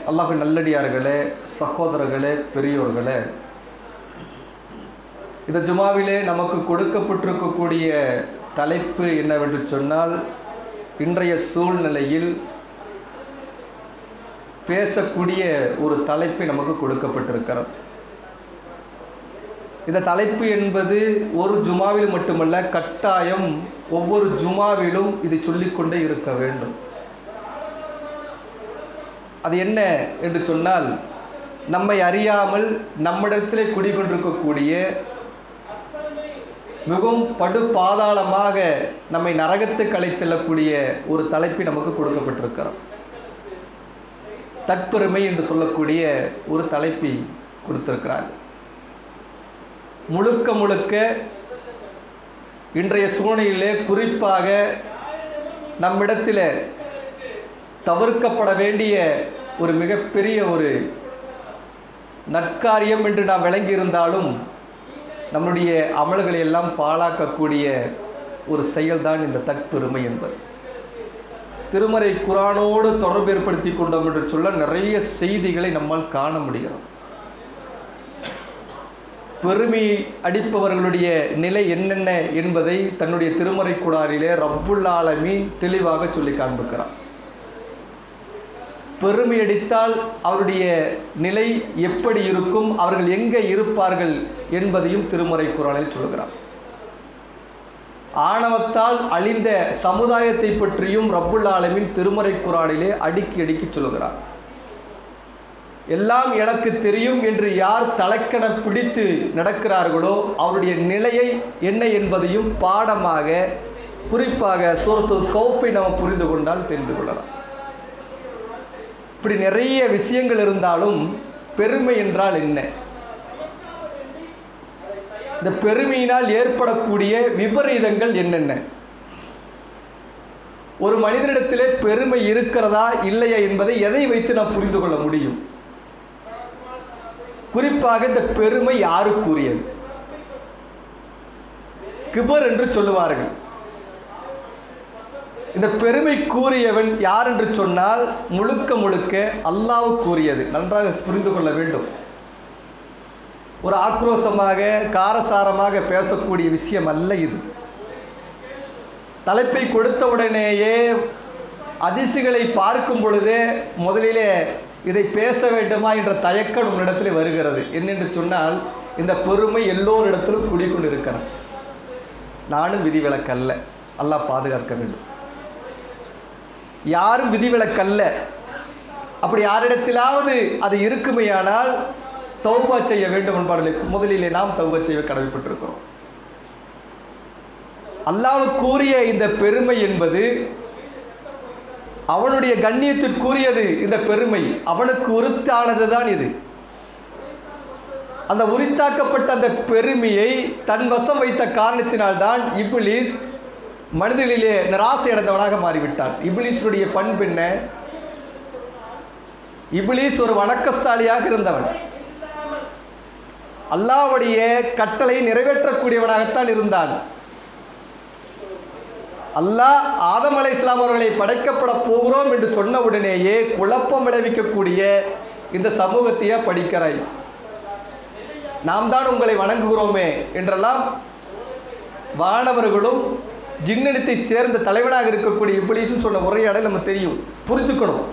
அல்லாஹ்வின் நல்லடியார்களே, சகோதரர்களே, பெரியோர்களே, இந்த ஜுமாவிலே நமக்கு கொடுக்கப்பட்டிருக்கக்கூடிய தலைப்பு என்னவென்று சொன்னால், இன்றைய சூழ்நிலையில் பேசக்கூடிய ஒரு தலைப்பு நமக்கு கொடுக்கப்பட்டிருக்கிறது. இந்த தலைப்பு என்பது ஒரு ஜுமாவில் மட்டுமல்ல, கட்டாயம் ஒவ்வொரு ஜுமாவிலும் இது சொல்லிக்கொண்டே இருக்க வேண்டும். அது என்ன என்று சொன்னால், நம்மை அறியாமல் நம்மிடத்திலே குடிகொண்டிருக்கக்கூடிய மிகவும் படு பாதாளமாக நம்மை நரகத்துக்கு அழை செல்லக்கூடிய ஒரு தலைப்பு நமக்கு கொடுக்கப்பட்டிருக்கிறது. தற்பெருமை என்று சொல்லக்கூடிய ஒரு தலைப்பை கொடுத்திருக்கிறார்கள். முழுக்க முழுக்க இன்றைய சூழ்நிலையிலே குறிப்பாக நம்மிடத்தில் தவிர்க்கப்பட வேண்டிய ஒரு மிகப்பெரிய ஒரு நற்காரியம் என்று நாம் விளங்கியிருந்தாலும் நம்முடைய அமல்களை எல்லாம் பாழாக்கக்கூடிய ஒரு செயல்தான் இந்த தற்பெருமை என்பது. திருமறை குர்ஆனோடு தொடர்பு ஏற்படுத்தி கொண்டோம் என்று சொல்ல நிறைய செய்திகளை நம்மால் காண முடிகிறது. பெருமை அடிப்பவர்களுடைய நிலை என்னென்ன என்பதை தன்னுடைய திருமறை குர்ஆனிலே ரப்புல் ஆலமீன் தெளிவாக சொல்லி காண்பிக்கிறார். பெருமை அடித்தால் அவருடைய நிலை எப்படி இருக்கும், அவர்கள் எங்கே இருப்பார்கள் என்பதையும் திருமறை குர்ஆனில் சொல்கிறார். ஆணவத்தால் அழிந்த சமுதாயத்தை பற்றியும் ரப்புல் ஆலமீன் திருமறை குர்ஆனிலே அடுக்கி சொல்கிறார். எல்லாம் எனக்கு தெரியும் என்று யார் தலைக்கண பிடித்து நடக்கிறார்களோ அவருடைய நிலையை என்ன என்பதையும் பாடமாக குறிப்பாக சூரத்துல் கௌஃபை நாம் புரிந்து கொண்டால் தெரிந்து கொள்ளலாம். இப்படி நிறைய விஷயங்கள் இருந்தாலும் பெருமை என்றால் என்ன, இந்த பெருமையினால் ஏற்படக்கூடிய விபரீதங்கள் என்னென்ன, ஒரு மனிதனிடத்திலே பெருமை இருக்கிறதா இல்லையா என்பதை எதை வைத்து நாம் புரிந்து கொள்ள முடியும்? குறிப்பாக இந்த பெருமை யாருக்குரியது? கிபர் என்று சொல்லுவார்கள். இந்த பெருமை கூறியவன் யார் என்று சொன்னால் முழுக்க முழுக்க அல்லாஹ்வுக்குரியது. நன்றாக புரிந்து கொள்ள வேண்டும். ஒரு ஆக்ரோஷமாக காரசாரமாக பேசக்கூடிய விஷயம் அல்ல இது. தலைப்பை கொடுத்தவுடனேயே அதிசிகளை பார்க்கும் பொழுதே முதலிலே இதை பேச வேண்டுமா என்ற தயக்கம் உன்னிடத்தில் வருகிறது. என்னென்று சொன்னால், இந்த பெருமை எல்லோரிடத்திலும் குடிக்கொண்டிருக்கிறது. நானும் விதிவிலக்கல்ல, அல்லாஹ் பாதுகாக்க வேண்டும். யாரும் விதிவிலக்கல்ல. அப்படி யாரிடத்திலாவது அது இருக்குமையானால் தௌபா செய்ய வேண்டும் என்பார்களே, முதலிலே நாம் தௌபா செய்ய கடமைப்பட்டிருக்கிறோம். அல்லாஹ்வுக்குரிய இந்த பெருமை என்பது அவனுடைய கண்ணியத்திற்குரியது. இந்த பெருமை அவனுக்கு உரித்தானது தான் இது. அந்த உரித்தாக்கப்பட்ட அந்த பெருமையை தன் வசம் வைத்த காரணத்தினால்தான் இப்லீஸ் மனிதர்களிலே நிராசை அடைந்தவனாக மாறிவிட்டான். இப்லீஸுடைய பண்பு என்ன? இப்லீஸ் ஒரு வணக்கஸ்தாலியாக இருந்தவன். அல்லாஹ்வுடைய கட்டளை நிறைவேற்றக்கூடியவனாகத்தான் இருந்தான். அல்லாஹ் ஆதம் அலைஹிஸ்ஸலாம் அவர்களை படைக்கப்பட போகிறோம் என்று சொன்ன உடனேயே குழப்பம் விளைவிக்கக்கூடிய இந்த சமூகத்தையே படிக்கிறாய், நாம் தான் உங்களை வணங்குகிறோமே என்றெல்லாம் வானவர்களும் ஜின்னத்தை சேர்ந்த தலைவனாக இருக்கக்கூடிய இப்லீஸும் சொன்ன உரையாடல் நம்ம தெரியும், புரிஞ்சுக்கணும்.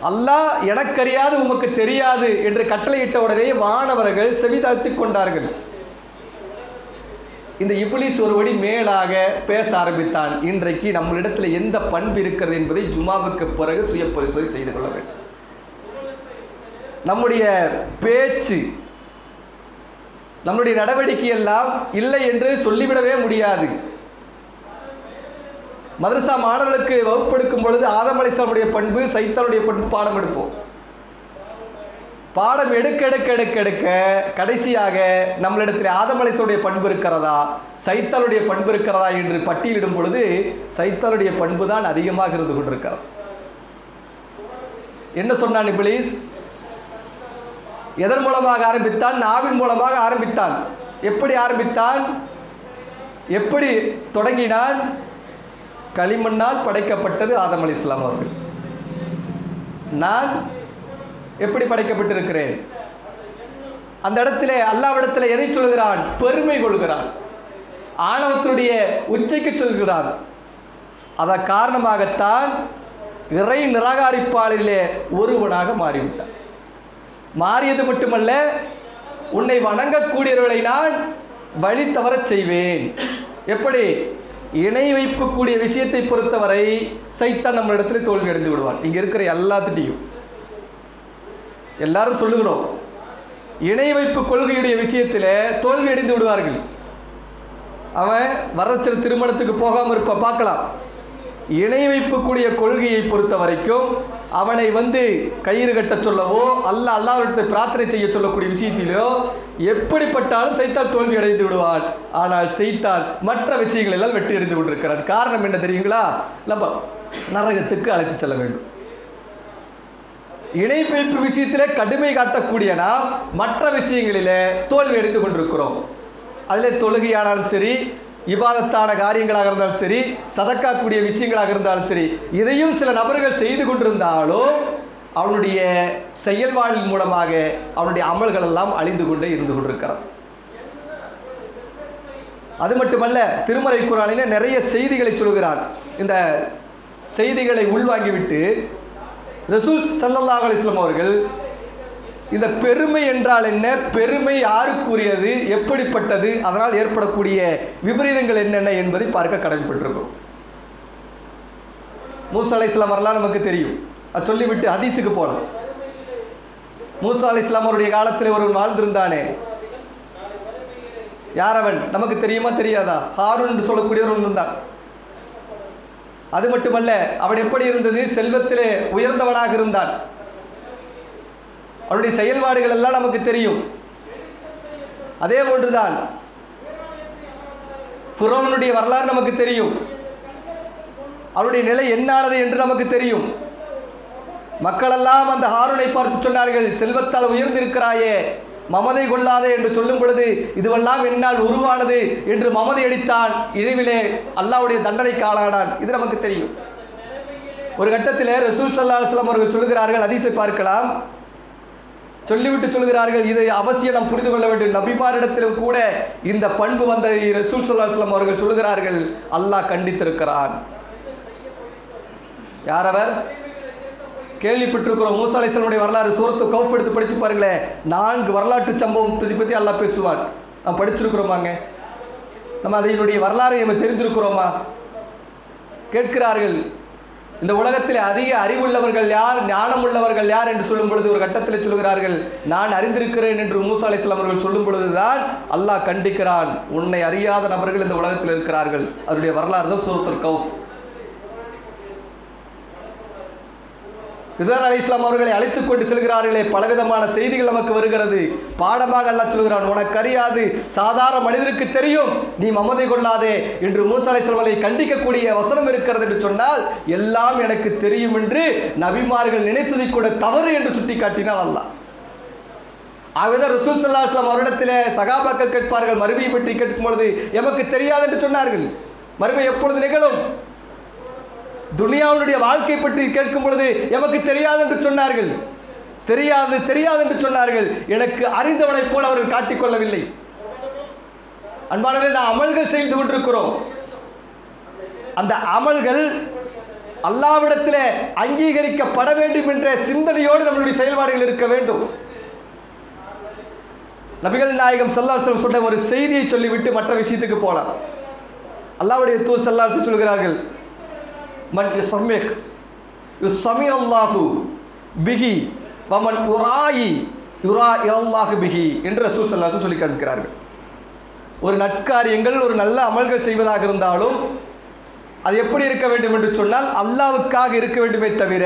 அல்லாஹ் எனக்கறியாது உமக்கு தெரியாது என்று கட்டளையிட்ட உடனே வானவர்கள் செவிதாழ்த்தி கொண்டார்கள். இந்த இப்லீஸ் ஒருபடி மேலாக பேச ஆரம்பித்தான். இன்றைக்கு நம்மளிடத்தில் எந்த பண்பு இருக்கிறது என்பதை ஜுமாவுக்கு பிறகு சுய பரிசோதனை செய்து கொள்ள வேண்டும். நம்முடைய பேச்சு, நம்முடைய நடவடிக்கை எல்லாம் இல்லை என்று சொல்லிவிடவே முடியாது. மதரசா மாணவர்களுக்கு வகுப்பெடுக்கும் பொழுது ஆதம் அலைஹிஸ்ஸலாமுடைய பண்பு, சைத்தானுடைய பண்பு பாடம் எடுப்போம். பாடம் எடுக்க எடுக்க எடுக்க எடுக்க கடைசியாக நம்மளிடத்தில் ஆதம் அலைஹிஸ்ஸலாமுடைய பண்பு இருக்கிறதா, சைத்தானுடைய பண்பு இருக்கிறதா என்று பட்டியலிடும் பொழுது சைத்தானுடைய பண்பு தான் அதிகமாக இருந்து கொண்டிருக்கிறது. என்ன சொன்னான் இப்லீஸ்? எதன் மூலமாக ஆரம்பித்தான்? நாவின் மூலமாக ஆரம்பித்தான். எப்படி ஆரம்பித்தான்? எப்படி தொடங்கினான்? களிமண்ணால் படைக்கப்பட்டது ஆதம் அலைஹிஸ்ஸலாம் அவர்கள். நான் எப்படி படைக்கப்பட்டிருக்கிறேன். அந்த இடத்திலே அல்லாஹ்விடத்தில் எதை சொல்கிறான்? பெருமை கொள்கிறான், ஆணவத்தினுடைய உச்சைக்கு சொல்கிறான். அதன் காரணமாகத்தான் இறை நிராகரிப்பாளரிலே ஒருவனாக மாறிவிட்டான். மாறியது மட்டுமல்ல, உன்னை வணங்கக்கூடியவர்களை நான் வழி தவறச் செய்வேன். எப்படி? இணை வைக்கக்கூடிய விஷயத்தை பொறுத்தவரை சைத்தான் நம்ம இடத்துல தோல்வி அடைந்து விடுவான். இங்க இருக்கிற எல்லாத்திட்டையும் எல்லாரும் சொல்லுகிறோம், இணை வைப்பு கொள்கையுடைய விஷயத்தில் தோல்வி அடைந்து விடுவார்கள். அவன் வரதட்சணை திருமணத்துக்கு போகாமல் இருப்ப பார்க்கலாம். இணை வைப்புக்கூடிய கொள்கையை பொறுத்த வரைக்கும் அவனை கயிறு கட்ட சொல்லவோ அல்லாஹ்விடத்தை பிரார்த்தனை செய்ய சொல்லக்கூடிய விஷயத்திலோ எப்படிப்பட்டாலும் சைத்தான் தோல்வி அடைந்து விடுவான். ஆனால் சைத்தான் மற்ற விஷயங்கள் எல்லாம் வெற்றி அடைந்து கொண்டிருக்கிறான். காரணம் என்ன தெரியுங்களா? நம்ம நரகத்துக்கு அழைத்து செல்ல வேண்டும். இணை வைப்பு விஷயத்திலே கடுமை காட்டக்கூடிய நாம் மற்ற விஷயங்களிலே தோல்வி அடைந்து கொண்டிருக்கிறோம். அதிலே தொழுகையானாலும் சரி, இபாதத்தான காரியங்களாக இருந்தாலும் சரி, சதக்காக்கூடிய விஷயங்களாக இருந்தாலும் சரி, இதையும் சில நபர்கள் செய்து கொண்டிருந்தாலும் அவனுடைய செயல்பாடின் மூலமாக அவனுடைய அமல்கள் எல்லாம் அழிந்து கொண்டே இருந்து கொண்டிருக்கிறான். அது மட்டுமல்ல, திருமறை குர்ஆனிலே நிறைய செய்திகளை சொல்கிறான். இந்த செய்திகளை உள்வாங்கிவிட்டு ரசூல் ஸல்லல்லாஹு அலைஹி வஸல்லம் அவர்கள் இந்த பெருமை என்றால் என்ன, பெருமை யாருக்குரியது, எப்படிப்பட்டது, அதனால் ஏற்படக்கூடிய விபரீதங்கள் என்னென்ன என்பதை பார்க்க கடமைப்பட்டிருக்கிறோம். மூசா அலைஹிஸ்ஸலாம் வரலாறு நமக்கு தெரியும். அது சொல்லிவிட்டு ஹதீஸுக்கு போகலாம். மூசா அலைஹிஸ்ஸலாம் அவருடைய காலத்தில் ஒருவன் வாழ்ந்திருந்தானே, யார் அவன்? நமக்கு தெரியுமா தெரியாதா? ஹாரூன் என்று சொல்லக்கூடியவன் இருந்தான். அது மட்டுமல்ல, அவன் எப்படி இருந்தது? செல்வத்திலே உயர்ந்தவனாக இருந்தான். அவருடைய செயல்பாடுகள் எல்லாம் நமக்கு தெரியும். அதே போன்றுதான் ஃபிரௌனுடைய வரலாறு நமக்கு தெரியும். அவருடைய நிலை என்னானது என்று நமக்கு தெரியும். மக்களெல்லாம் அந்த ஹாரூனை பார்த்து சொன்னார்கள், செல்வத்தால் உயர்ந்திருக்கிறாயே, மமதை கொள்ளாதே என்று சொல்லும் பொழுது இதுவெல்லாம் என்னால் உருவானது என்று மமதை அடித்தான். இழிவிலே அல்லாஹ்வுடைய தண்டனைக்கு ஆளானான். இது நமக்கு தெரியும். ஒரு கட்டத்தில் ரசூல் ஸல்லல்லாஹு அலைஹி வஸல்லம் அவர்கள் சொல்கிறார்கள், ஹதீஸை பார்க்கலாம். சொல்லிவிட்டு சொல்கிறார்கள், இதை அவசியம் நாம் புரிந்து கொள்ள வேண்டும். நபிமாரிடத்திலும் கூட இந்த பண்பு வந்த ரசூல் ஸல்லல்லாஹு அலைஹி வஸல்லம் அவர்கள் சொல்கிறார்கள், அல்லாஹ் கண்டித்திருக்கிறான். யார் அவர்? கேள்விப்பட்டிருக்கிறோம். மூசா அலைஹிஸ்ஸலாமுடைய வரலாறு சூரத்து கௌஃப் எடுத்து படித்து பாருங்களேன். 4 வரலாற்று சம்பவம் பற்றி அல்லாஹ் பேசுவான். நாம் படிச்சிருக்கிறோமாங்க? நம்ம அதனுடைய வரலாறை நம்ம தெரிந்திருக்கிறோமா? கேட்கிறார்கள், இந்த உலகத்தில் அதிக அறிவுள்ளவர்கள் யார், ஞானம் உள்ளவர்கள் யார் என்று சொல்லும் பொழுது ஒரு கட்டத்தில் சொல்கிறார்கள், நான் அறிந்திருக்கிறேன் என்று மூசா அலைஹிஸ்ஸலாம் அவர்கள் சொல்லும் பொழுதுதான் அல்லாஹ் கண்டிக்கிறான், உன்னை அறியாத நபர்கள் இந்த உலகத்தில் இருக்கிறார்கள். அதனுடைய வரலாறு தான் சூரத்துல் கௌஃப். ஹிதர் அலைஹிஸ்ஸலாம் அவர்களை அழைத்துக் கொண்டு செல்கிறார்களே, பலவிதமான செய்திகள் நமக்கு வருகிறது. பாடமாக அல்லாஹ் சொல்கிறான், உனக்கு அறியாது, சாதாரண மனிதருக்கு தெரியும், நீ மமதை கொள்ளாதே என்று மூசா அலைஹிஸ்ஸலாம் அவர்களை கண்டிக்கக்கூடிய வசனம் இருக்கிறது என்று சொன்னால் எல்லாம் எனக்கு தெரியும் என்று நபிமார்கள் நினைத்ததை கூட தவறு என்று சுட்டி காட்டினார் அல்லாஹ். ஆகவே ரசூல் ஸல்லல்லாஹு அலைஹி வஸல்லம் அவரிடத்திலே சகாபாக்கள் கேட்பார்கள், மறுமையை பற்றி கேட்கும் பொழுது எமக்கு தெரியாது என்று சொன்னார்கள். மறுமை எப்பொழுது நிகழும்? துனியாவுடைய வாழ்க்கை பற்றி கேட்கும் பொழுது எமக்கு தெரியாது என்று சொன்னார்கள். தெரியாது தெரியாது என்று சொன்னார்கள். எனக்கு அறிந்தவனைப் போல அவர்கள் காட்டிக்கொள்ளவில்லை. அன்பானவர்களே, நாம் அமல்கள் செய்து கொண்டிருக்கிறோம். அந்த அமல்கள் அல்லாஹ்விடத்திலே அங்கீகரிக்கப்பட வேண்டும் என்ற சிந்தனையோடு நம்முடைய செயல்பாடுகள் இருக்க வேண்டும். நபிகள் நாயகம் ஸல்லல்லாஹு அலைஹி வஸல்லம் சொன்ன ஒரு செய்தியை சொல்லிவிட்டு மற்ற விஷயத்துக்கு போகலாம். அல்லாஹ்வுடைய தூதர் ஸல்லல்லாஹு அலைஹி வஸல்லம் சொல்கிறார்கள், மன் யுஸம்மிக் யுஸம்மி அல்லாஹு பிஹி வமன் யுராயி யுராயி அல்லாஹு பிஹி என்று ரசூல் ஸல்லல்லாஹு அலைஹி வஸல்லம் சொல்லி காண்பிக்கிறார்கள். ஒரு நற்காரியங்கள், ஒரு நல்ல அமல்கள் செய்வதாக இருந்தாலும் அது எப்படி இருக்க வேண்டும் என்று சொன்னால் அல்லாஹ்வுக்காக இருக்க வேண்டுமே தவிர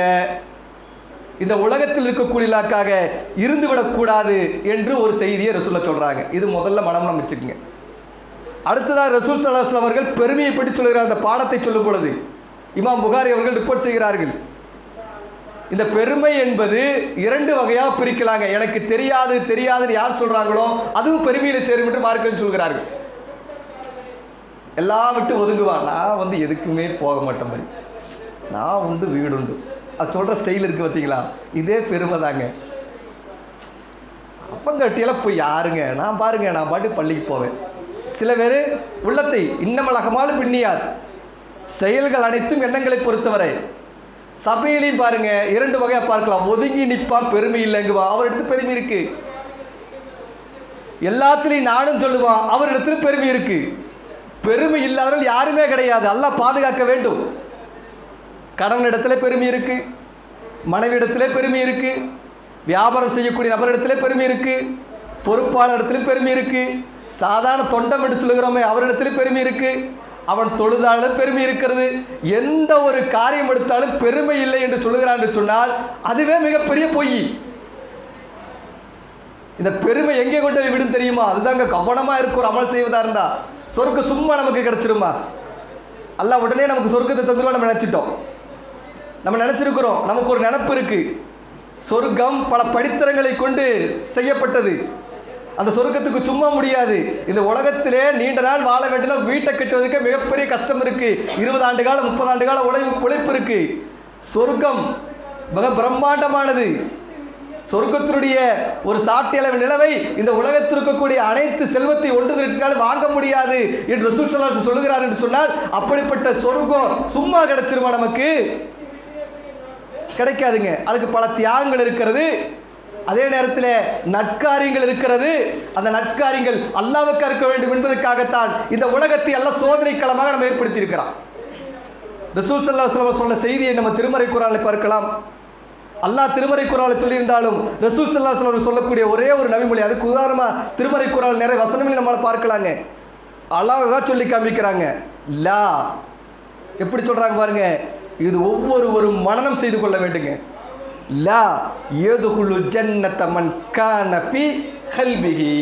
இந்த உலகத்தில் இருக்கக்கூடியலாக்காக இருந்துவிடக்கூடாது என்று ஒரு செய்தியை ரசூலுல்லாஹ் சொல்றாங்க. இது முதல்ல மனம்லாம் வச்சுக்கோங்க. அடுத்ததாக ரசூல் ஸல்லல்லாஹு அலைஹி வஸல்லம் அவர்கள் பெருமையை பற்றி சொல்கிறார். அந்த பாடத்தை சொல்லும் பொழுது இமாம் புகாரி அவர்கள் ரிப்போர்ட் செய்கிறார்கள், இந்த பெருமை என்பது 2 வகையாக பிரிக்கலாங்க. எனக்கு தெரியாது தெரியாதுன்னு யார் சொல்றாங்களோ அதுவும் பெருமையில சேரும் என்று மார்க்கம் சொல்கிறார்கள். எல்லாம் விட்டு ஒதுங்குவான், நான் எதுக்குமே போக மாட்டேன், நான் வீடுண்டு, அது சொல்கிற ஸ்டைல் இருக்குது பார்த்தீங்களா, இதே பெருமை தாங்க. அப்பங்கட்டியெல்லாம் போய் யாருங்க, நான் பாருங்க நான் பாட்டு பள்ளிக்கு போவேன். சில பேர் உள்ளத்தை இன்னமலகமாலும் பின்னியார், செயல்கள் அனைத்தும் எண்ணங்களை பொறுத்தவரை. சபையிலையும் பாருங்க 2 வகையா பார்க்கலாம். ஒதுங்கி நிற்பான், பெருமை இல்லைங்குவான், அவரிடத்து பெருமை இருக்கு. எல்லாத்துலையும் நானும் சொல்லுவான், அவரிடத்துல பெருமை இருக்கு. பெருமை இல்லாதவர்கள் யாருமே கிடையாது. அல்லாஹ் பாதுகாக்க வேண்டும். கடன் இடத்துல பெருமை இருக்கு, மனைவி இடத்துல பெருமை இருக்கு, வியாபாரம் செய்யக்கூடிய நபரிடத்துல பெருமை இருக்கு, பொறுப்பாளர் இடத்துல பெருமை இருக்கு, சாதாரண தொண்டம் என்று சொல்லுகிறோமே அவரிடத்துல பெருமை இருக்கு, அவன் தொழுதாலும் பெருமை இருக்கிறது. எந்த ஒரு காரியம் எடுத்தாலும் பெருமை இல்லை என்று சொல்லுகிறான் என்று சொன்னால் அதுவே மிகப்பெரிய பொய். இந்த பெருமை எங்கே கொண்டு போய் விடும் தெரியுமா? அதுதாங்க கவனமா இருக்கும். ஒரு அமல் செய்வதா இருந்தா சொர்க்கம் சும்மா நமக்கு கிடைச்சிருமா? அல்லாஹ் உடனே நமக்கு சொர்க்கத்தை தந்துருவா நம்ம நினைச்சிட்டோம். நம்ம நினைச்சிருக்கிறோம், நமக்கு ஒரு நினைப்பு இருக்கு. சொர்க்கம் பல படித்தரங்களை கொண்டு செய்யப்பட்டது. அந்த சொர்க்கத்துக்கு சும்மா முடியாது. இந்த உலகத்திலே நீண்ட நாள் வாழ வேண்டும், வீட்டை கட்டுவதற்கு மிகப்பெரிய கஷ்டம் இருக்கு. 20 ஆண்டு காலம் 30 ஆண்டு கால உழைப்பு இருக்கு. சொர்க்கம் மிக பிரம்மாண்டமானது. சொர்க்கத்தினுடைய ஒரு சாட்டியளவு நிலவை இந்த உலகத்தில் இருக்கக்கூடிய அனைத்து செல்வத்தை ஒன்று திரட்டினால் வாங்க முடியாது என்று ரசூல் ஸல்லல்லாஹு அலைஹி வஸல்லம் சொல்லுகிறார் என்று சொன்னால், அப்படிப்பட்ட சொர்க்கம் சும்மா கிடைச்சிருமா? நமக்கு கிடைக்காதுங்க. அதுக்கு பல தியாகங்கள் இருக்கிறது. அதே நேரத்தில் நற்காரியங்கள் இருக்கிறது. அந்த நற்காரியங்கள் அல்லாஹ்வுக்கு இருக்க வேண்டும் என்பதற்காகத்தான் இந்த உலகத்தை அல்லாஹ் சோதனை களமாக நம்ம ஏற்படுத்தி இருக்கிறான். ரசூல் ஸல்லல்லாஹு அலைஹி வஸல்லம் சொன்ன செய்தியை நம்ம திருமறை குர்ஆனில் பார்க்கலாம். அல்லாஹ் திருமறை குர்ஆனில் சொல்லியிருந்தாலும் ரசூல் ஸல்லல்லாஹு அலைஹி வஸல்லம் சொல்லக்கூடிய ஒரே ஒரு நபிமொழி, அதுக்கு உதாரணமா திருமறை குர்ஆனில் நிறைய வசனங்களை நம்மளால பார்க்கலாங்க. அழகா சொல்லி காமிக்கிறாங்க. லா எப்படி சொல்றாங்க பாருங்க. இது ஒவ்வொருவரும் மனனம் செய்து கொள்ள வேண்டுங்க. லா யதுகுலு ஜன்னத மன் கான ஃபீ கல்பிஹி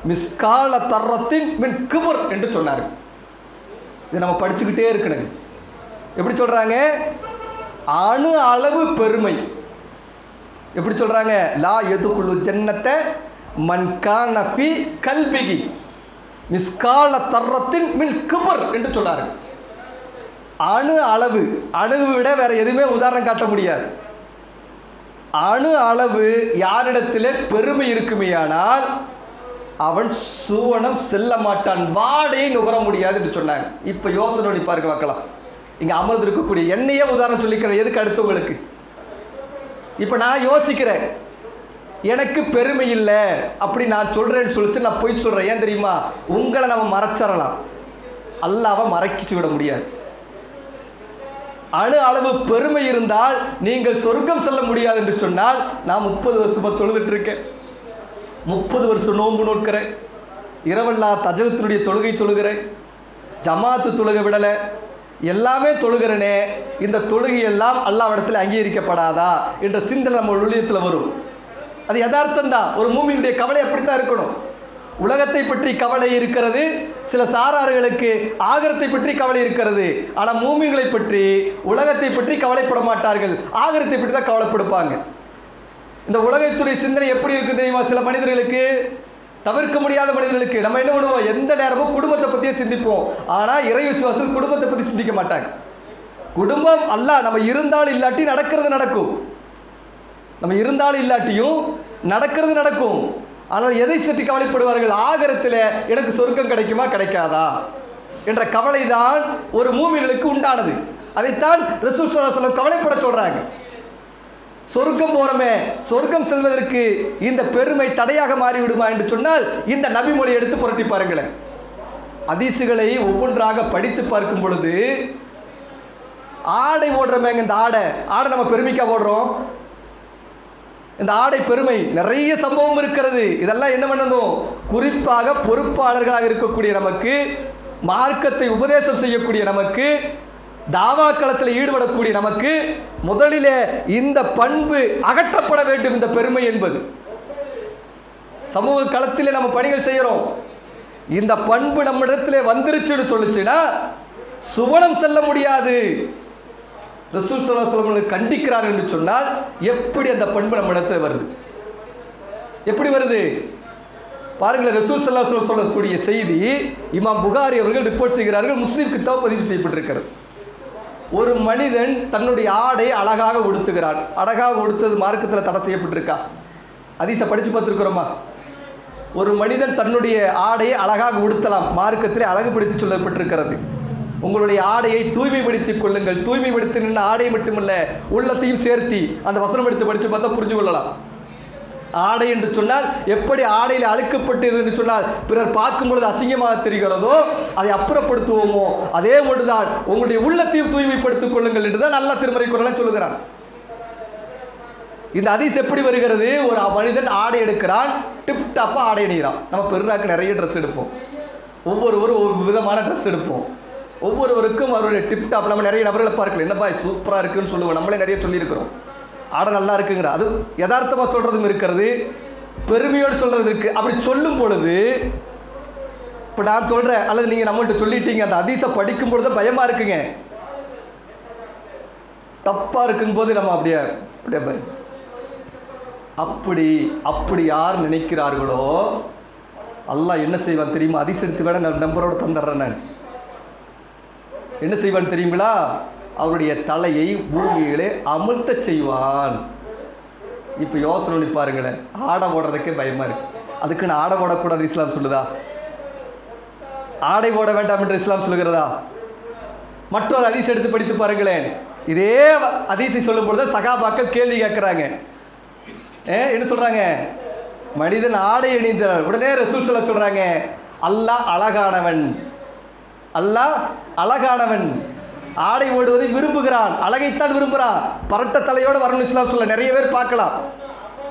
மிஸ்கால தர்ரத்தின் மின் கிபர் என்று சொன்னார். இதை நம்ம படிச்சுக்கிட்டே இருக்கணும். எப்படி சொல்றாங்க? அணு அளவு பெருமை. எப்படி சொல்றாங்க? லா யதுகுலு ஜன்னத மன் கான ஃபீ கல்பிஹி மிஸ்கால தர்ரத்தின் மின் கிபர் என்று சொன்னார். அணு அளவு, அணுவை விட வேற எதுவுமே உதாரணம் காட்ட முடியாது. அணு அளவு யாரிடத்திலே பெருமை இருக்குமேயானால் அவன் சுவனம் செல்ல மாட்டான், வாடையை நுகர முடியாது என்று சொன்னாங்க. இப்ப யோசனை பண்ணி பார்க்க பார்க்கலாம். இங்க அமர்ந்து இருக்கக்கூடிய என்னையே உதாரணம் சொல்லிக்கிறேன், எதுக்கு அடுத்தவங்களுக்கு. இப்ப நான் யோசிக்கிறேன், எனக்கு பெருமை இல்லை அப்படி நான் சொல்றேன்னு சொல்லிட்டு நான் போய் சொல்றேன். ஏன் தெரியுமா? உங்களை நம்ம மறைச்சிடலாம், அல்லாஹ்வை மறைச்சு விட முடியாது. அணு அளவு பெருமை இருந்தால் நீங்கள் சொர்க்கம் செல்ல முடியாது என்று சொன்னால், நான் 30 வருஷமா தொழுதுட்டு இருக்கேன், 30 வருஷம் நோன்பு நோக்கிறேன், இரவெல்லாம் தஜ்ஜுதுடைய தொழுகை தொழுகிறேன், ஜமாத்து தொழுகை விடலை, எல்லாமே தொழுகிறனே, இந்த தொழுகை எல்லாம் அல்லாஹ்விடத்தில் அங்கீகரிக்கப்படாதா என்ற சிந்தனை நம்ம உள்ளத்தில் வரும். அது யதார்த்தம் தான். ஒரு மூமினுடைய கவலை அப்படித்தான் இருக்கணும். உலகத்தை பற்றி கவலை இருக்கிறது, சில சாரார்களுக்கு ஆகிரத்தை பற்றி கவலை இருக்கிறது. ஆனால் மூமின்களை பற்றி, உலகத்தை பற்றி கவலைப்பட மாட்டார்கள், ஆகிரத்தை பற்றி தான் கவலைப்படுப்பாங்க. இந்த உலகத்துடைய சிந்தனை எப்படி இருக்கு தெரியுமா? சில மனிதர்களுக்கு, தவிர்க்க முடியாத மனிதர்களுக்கு நம்ம என்ன பண்ணுவோம்? எந்த நேரமும் குடும்பத்தை பற்றியே சிந்திப்போம். ஆனால் இறை விசுவாசம் குடும்பத்தை பற்றி சிந்திக்க மாட்டாங்க. குடும்பம் அல்லாஹ் நம்ம இருந்தாலும் இல்லாட்டி நடக்கிறது நடக்கும், நம்ம இருந்தாலும் இல்லாட்டியும் நடக்கிறது நடக்கும். ஆனால் எதை பற்றி கவலைப்படுவார்கள்? ஆகிரத்தில் எனக்கு சொர்க்கம் கிடைக்குமா கிடைக்காதா என்ற கவலை தான் ஒரு மூமின்களுக்கு உண்டானது. அதைத்தான் ரசூல் ஸல்லல்லாஹு அலைஹி வஸல்லம் கவலைப்பட சொல்றாங்க. சொர்க்கம் போறமே, சொர்க்கம் செல்வதற்கு இந்த பெருமை தடையாக மாறிவிடுமா என்று சொன்னால், இந்த நபிமொழி எடுத்து புரட்டி பாருங்களேன். ஹதீசுகளை ஒவ்வொன்றாக படித்து பார்க்கும் பொழுது, ஆடை ஓடுறமேங்க, இந்த ஆடை நம்ம பெருமைக்கா ஓடுறோம். இந்த ஆடை பெருமை நிறைய சம்பவம் இருக்கிறது. இதெல்லாம் என்ன பண்ணணும்? குறிப்பாக பொறுப்பாளர்களாக இருக்கக்கூடிய நமக்கு, மார்க்கத்தை உபதேசம் செய்யக்கூடிய நமக்கு, தாவா களத்தில் ஈடுபடக்கூடிய நமக்கு முதலிலே இந்த பண்பு அகற்றப்பட வேண்டும். இந்த பெருமை என்பது சமூக களத்திலே நம்ம பணிகள் செய்கிறோம், இந்த பண்பு நம்ம இடத்திலே வந்துருச்சுன்னு சொல்லுச்சுன்னா சுவனம் செல்ல முடியாது. ரசூல் ஸல்லல்லாஹு அலைஹி வஸல்லம் கண்டிக்கிறார் என்று சொன்னால், எப்படி அந்த பண்பு நம்ம இடத்துல வருது? எப்படி வருது பாருங்களேன். ரசூல் ஸல்லல்லாஹு அலைஹி வஸல்லம் சொல்லக்கூடிய செய்தி இமாம் புகாரி அவர்கள் ரிப்போர்ட் செய்கிறார்கள், முஸ்லிம் கிதாப் பதிவு செய்யப்பட்டிருக்கிறது. ஒரு மனிதன் தன்னுடைய ஆடை அழகாக உடுத்துகிறான். அழகாக உடுத்தது மார்க்கத்தில் தடை செய்யப்பட்டிருக்கா? ஹதீஸை படித்து பார்த்துருக்குறோமா? ஒரு மனிதன் தன்னுடைய ஆடையை அழகாக உடுத்தலாம், மார்க்கத்திலே அழகுபடுத்தி சொல்லப்பட்டிருக்கிறது. உங்களுடைய ஆடையை தூய்மைப்படுத்திக் கொள்ளுங்கள். தூய்மைப்படுத்தி நின்று ஆடை மட்டுமல்ல, உள்ளத்தையும் சேர்த்தி அந்த வசனம் எடுத்து படித்து பார்த்தா புரிஞ்சு கொள்ளலாம். ஆடை என்று சொன்னால் எப்படி ஆடையில் அழுக்கப்பட்டது என்று சொன்னால் பிறர் பார்க்கும் பொழுது அசிங்கமாக தெரிகிறதோ அதை அப்புறப்படுத்துவோமோ அதே ஒன்றுதான் உங்களுடைய உள்ளத்தையும் தூய்மைப்படுத்திக் கொள்ளுங்கள் என்றுதான் நல்ல திருமறை குர்ஆன் சொல்லுகிறான். இந்த ஹதீஸ் எப்படி வருகிறது? ஒரு மனிதன் ஆடை எடுக்கிறான், டிப் டாப்பா ஆடை அணிகிறான். நம்ம பெருநாக்கு நிறைய ட்ரெஸ் எடுப்போம், ஒவ்வொருவரும் ஒவ்வொரு விதமான ட்ரெஸ் எடுப்போம். ஒவ்வொருவருக்கும் அவருடைய டிப் டாப். நம்ம நிறைய நபர்களை பார்க்கல, என்னப்பா சூப்பராக இருக்குன்னு சொல்லுவோம், நம்மளே நிறைய சொல்லியிருக்கிறோம். ஆடை நல்லா இருக்குங்கிற அது யதார்த்தமாக சொல்றதும் இருக்கிறது, பெருமையோடு சொல்றது இருக்கு. அப்படி சொல்லும் பொழுது இப்போ நான் சொல்றேன் அல்லது நீங்க நம்மகிட்ட சொல்லிட்டீங்க, அந்த ஹதீஸை படிக்கும் பொழுது பயமா இருக்குங்க. தப்பா இருக்கும் போது நம்ம அப்படியே அப்படியே அப்படி அப்படி யார் நினைக்கிறார்களோ அல்லாஹ் என்ன செய்வான் தெரியுமா? ஹதீஸ் எடுத்து வேணா நான் நம்பரோட தந்துடுறேன். நான் என்ன செய்வான் தெரியுங்களா? அவருடைய தலையை பூமியிலே அமுழ்த்த செய்வான். இப்போ யோசனை பண்ணி பாருங்களேன், ஆடை போடுறதுக்கே பயமா இருக்கு. அதுக்குன்னு ஆடை போடக்கூடாது இஸ்லாம் சொல்லுதா? ஆடை போட வேண்டாம் என்று இஸ்லாம் சொல்லுகிறதா? மற்றொரு ஹதீஸ் எடுத்து படித்து பாருங்களேன். இதே ஹதீஸை சொல்லும் பொழுது சகாபாக்கள் கேள்வி கேட்கிறாங்க. என்ன சொல்றாங்க? மனிதன் ஆடை அணிந்த உடனே ரசூல் ஸல்லல்லாஹு சொல்றாங்க, அல்லாஹ் அழகானவன், அல்லாஹ் அழகானவன், ஆடை ஓடுவதை விரும்புகிறான், அழகைத்தான் விரும்புகிறான். பரட்ட தலையோடு வரணும் இஸ்லாம் சொல்ல. நிறைய பேர் பார்க்கலாம்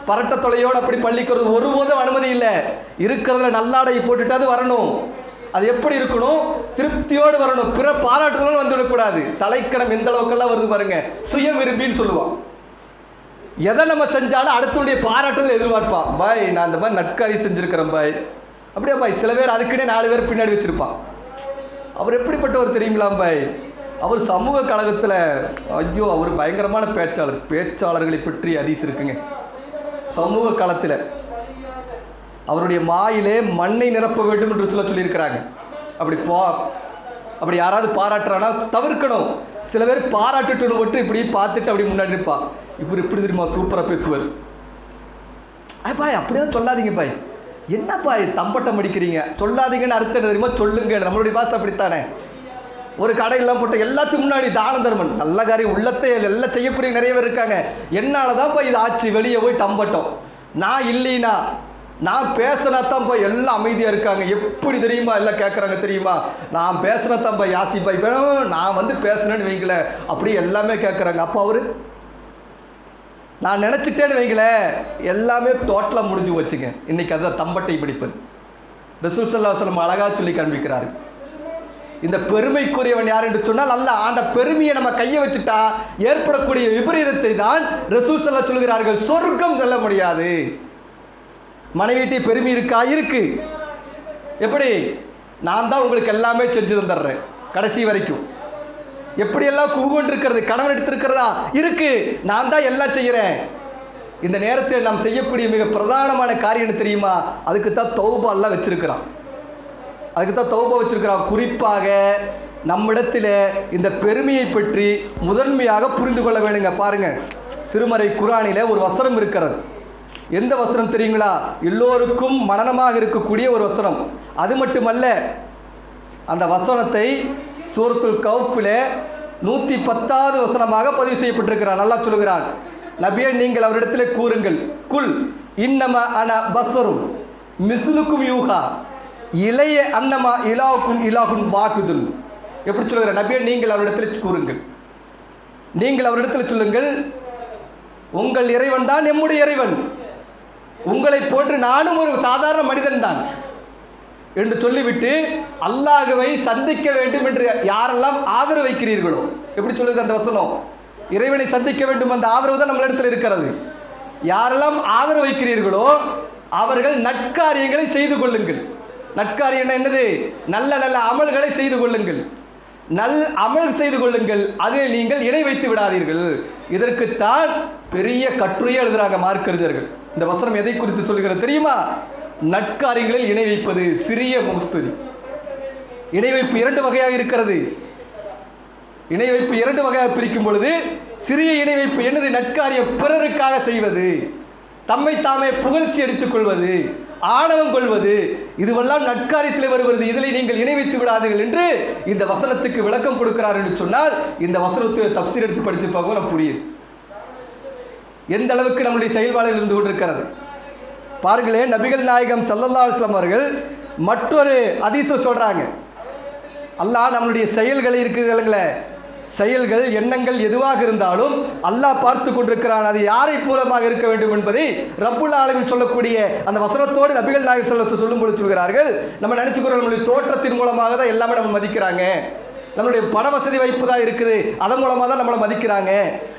பரட்ட தலையோடு அப்படி பள்ளிக்கிறது ஒருபோதும் அனுமதி இல்லை. இருக்கிறதுல நல்லாடையை போட்டுட்டாது வரணும். அது எப்படி இருக்கணும்? திருப்தியோடு வரணும். பிற பாராட்டுதலும் வந்துவிடக்கூடாது. தலைக்கணம் எந்த அளவுக்கெல்லாம் வருது பாருங்க, சுய விரும்பின்னு சொல்லுவான். எதை நம்ம செஞ்சாலும் அடுத்தவனுடைய பாராட்டுதல் எதிர்பார்ப்பான். பாய் நான் அந்த மாதிரி நட்காரி செஞ்சிருக்கிறேன் பாய், அப்படியே பாய். சில பேர் அதுக்குன்னே 4 பேர் பின்னாடி வச்சிருப்பான். அவர் எப்படிப்பட்டவர் தெரியுங்களா பாய்? அவர் சமூக கழகத்தில் ஐயோ அவர் பயங்கரமான பேச்சாளர். பேச்சாளர்களை பற்றி ஹதீஸ் இருக்குங்க. சமூக களத்தில் அவருடைய மாயிலே மண்ணை நிரப்ப வேண்டும் என்று சொல்லியிருக்கிறாங்க. அப்படி யாராவது பாராட்டுறானா தவிர்க்கணும். சில பேர் பாராட்டுட்டு மட்டும் இப்படி பார்த்துட்டு அப்படி முன்னாடி இருப்பா, இவர் இப்படி தெரியுமா சூப்பராக பேசுவார். பாய் அப்படியே சொல்லாதீங்க பாய், என்ன பாய் தம்பட்டம் அடிக்கிறீங்க, சொல்லாதீங்கன்னு அர்த்தம் தெரியுமா? சொல்லுங்க. நம்மளுடைய பாசை அப்படித்தானே. ஒரு கடையெல்லாம் போட்டு எல்லாத்துக்கும் முன்னாடி தான தர்மன் நல்ல காரியம் உள்ளத்தை எல்லாம் செய்யக்கூடிய நிறைய பேர் இருக்காங்க. என்னாலதான் போய் இது ஆச்சு, வெளியே போய் தம்பட்டம். நான் இல்லைனா நான் பேசினா தான் போய் எல்லாம் அமைதியா இருக்காங்க. எப்படி தெரியுமா எல்லாம் கேட்கறாங்க தெரியுமா? நான் பேசினா தான் போய் யாசி பாய் நான் வந்து பேசுனேன்னு வைங்கள, அப்படியே எல்லாமே கேட்கறாங்க. அப்போ அவரு நான் நினைச்சிட்டேன்னு வைங்கள, எல்லாமே டோட்டலா முடிஞ்சு வச்சுங்க. இன்னைக்கு அதான் தம்பட்டை பிடிப்பது. ரசூல் ஸல்லல்லாஹு அலைஹி வஸல்லம் அழகா சொல்லி காண்பிக்கிறாரு. இந்த பெருமைக்குரியவன் யார் என்று சொன்னால் அல்லாஹ். அந்த பெருமையை நம்ம கையை வச்சுட்டா ஏற்படக்கூடிய விபரீதத்தை தான் ரசூல் ஸல்லல்லாஹு சொல்கிறார்கள். சொர்க்கம் செல்ல முடியாது. மனைவிட்டே பெருமை இருக்கா? இருக்கு. எப்படி? நான் தான் உங்களுக்கு எல்லாமே செஞ்சு தந்துடுறேன் கடைசி வரைக்கும். எப்படியெல்லாம் குகுண்டு இருக்கிறது, கணவன் எடுத்திருக்கிறதா? இருக்கு. நான் தான் எல்லாம் செய்கிறேன். இந்த நேரத்தில் நாம் செய்யக்கூடிய மிக பிரதானமான காரியம் தெரியுமா? அதுக்கு தான் தௌபா எல்லாம் வச்சிருக்கிறான். அதுக்கு தான் தௌபா வச்சிருக்கிறான். குறிப்பாக நம்மிடத்தில் இந்த பெருமையை பற்றி முதன்மையாக புரிந்து கொள்ள வேணுங்க. பாருங்க, திருமறை குர்ஆனிலே ஒரு வசனம் இருக்கிறது. எந்த வசனம் தெரியுங்களா? எல்லோருக்கும் மனனமாக இருக்கக்கூடிய ஒரு வசனம். அது மட்டுமல்ல, அந்த வசனத்தை சூரத்துல் கௌஃபிலே 110வது வசனமாக பதிவு செய்யப்பட்டிருக்கிறான். நல்லா சொல்லுகிறான், நபியே நீங்கள் அவரிடத்தில் கூறுங்கள், குல் இன்னமா அன பஸரும் மிஸ்லுக்கும் யூஹா இளைய அன்னமா இலாவுக்கும் இலாகுன் வாக்குதுல். எப்படி சொல்லுகிற? நபியே நீங்கள் அவரிடத்தில் கூறுங்கள், நீங்கள் அவரிடத்தில் சொல்லுங்கள், உங்கள் இறைவன் தான் நம்முடைய இறைவன், உங்களை போன்று நானும் ஒரு சாதாரண மனிதன் தான் என்று சொல்லிவிட்டு அல்லாஹ்வை சந்திக்க வேண்டும் என்று யாரெல்லாம் ஆதரவு வைக்கிறீர்களோ. எப்படி சொல்லுது அந்த வசனம்? இறைவனை சந்திக்க வேண்டும் அந்த ஆதரவு தான் நம்மளிடத்தில் இருக்கிறது. யாரெல்லாம் ஆதரவு வைக்கிறீர்களோ அவர்கள் நற்காரியங்களை செய்து கொள்ளுங்கள். நற்காரியம் என்னது? நல்ல நல்ல அமல்களை செய்து கொள்ளுங்கள். நல் அமல் செய்து கொள்ளுங்கள், அதில் நீங்கள் இணை வைத்து விடாதீர்கள். இதற்குத்தான் பெரிய கட்டுரையை எழுதுறாங்க மார்க்கறிஞர்கள். இந்த வசனம் எதை குறித்து சொல்கிறது தெரியுமா? நற்காரியங்களில் இணை வைப்பது சிறிய முஸ்துதி. இணை வைப்பு 2 வகையாக இருக்கிறது. இணை வைப்பு இரண்டு வகையாக பிரிக்கும் பொழுது, சிறிய இணை வைப்பு என்னது? நற்காரியம் பிறருக்காக செய்வது, தம்மை தாமே புகழ்ச்சி எடுத்துக் கொள்வது, ஆணவம் கொள்வது, இதுவெல்லாம் நற்காரியத்தில் வருவது. இதில் நீங்கள் இணை வைத்து விடாதீர்கள் என்று இந்த வசனத்துக்கு விளக்கம் கொடுக்கிறார் என்று சொன்னால், இந்த வசனத்தை தப்சீர் எடுத்து படித்து பார்க்க நம்ம புரியுது எந்த அளவுக்கு நம்முடைய செயல்பாடுகள் இருந்து கொண்டிருக்கிறது. பாருங்களேன், நபிகள் நாயகம் ஸல்லல்லாஹு அலைஹி வஸல்லம் அவர்கள் மற்றொரு ஹதீஸை சொல்றாங்க. அல்லாஹ் நம்மளுடைய செயல்களை இருக்குதுங்களே, செயல்கள் எண்ணங்கள் எதுவாக இருந்தாலும் அல்லாஹ் பார்த்து கொண்டிருக்கிறான். அது யாரை மூலமாக இருக்க வேண்டும் என்பதை ரப்புல் ஆலமீன் சொல்லக்கூடிய அந்த வசனத்தோடு நபிகள் நாயகம் ஸல்லல்லாஹு அலைஹி வஸல்லம் சொல்லும் பொழுது சொல்கிறார்கள், நம்ம நினைச்சுக்கிறோம் நம்மளுடைய தோற்றத்தின் மூலமாக தான் எல்லாமே நம்ம மதிக்கிறாங்க, நம்மளுடைய பண வசதி வாய்ப்பு தான் இருக்குது அதன் மூலமாக தான் நம்மளை மதிக்கிறாங்க,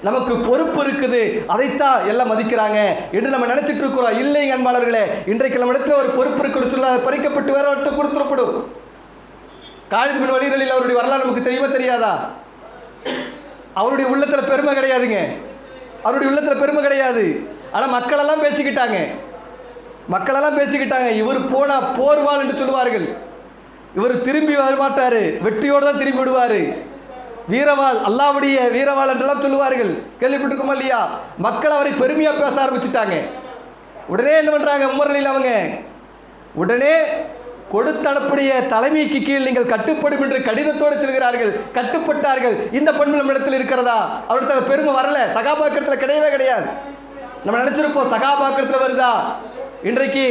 நமக்கு பொறுப்பு இருக்குது அதைத்தான் எல்லாம் மதிக்கிறாங்க என்று நம்ம நினைச்சிட்டு இருக்கிறோம். இல்லைங்க அன்பாளர்களே, இன்றைக்கு நம்ம இடத்துல ஒரு பொறுப்பு இருக்குன்னு சொல்ல பறிக்கப்பட்டு வேற ஒருத்த கொடுத்துடப்படும். காலித் பின் வலீத் ரலியல்லாஹு அவருடைய வரலாறு நமக்கு தெரியுமா தெரியாதா? அவருடைய உள்ளத்துல பெருமை கிடையாதுங்க, அவருடைய உள்ளத்துல பெருமை கிடையாது. ஆனா மக்கள் எல்லாம் பேசிக்கிட்டாங்க, இவர் போனா போர்வாள் என்று சொல்லுவார்கள், இவர் திரும்பி வரமாட்டாரு, வெற்றியோடு தான் திரும்பி விடுவாரு, வீரவாள், அல்லாஹ்வுடைய வீரவாள் என்றெல்லாம் சொல்லுவார்கள். கேள்விப்பட்டிருக்கோமா இல்லையா? மக்கள் அவரை பெருமையா பேச ஆரம்பிச்சுட்டாங்க. உடனே என்ன பண்றாங்க உமர் ரலியல்லாஹு அவங்க, உடனே கொடுத்தனுப்புடைய தலைமைக்கு கீழ் நீங்கள் கட்டுப்படும் என்று கடிதத்தோடு செல்கிறார்கள். கட்டுப்பட்டார்கள். இந்த பண்பு நம்ம இடத்துல இருக்கிறதா? அவருக்கு பெருமை வரல, சகாபாக்கத்தில் கிடையவே கிடையாது. நம்ம நினைச்சிருப்போம் சகாபாக்கத்தில் வருதா. இன்றைக்கு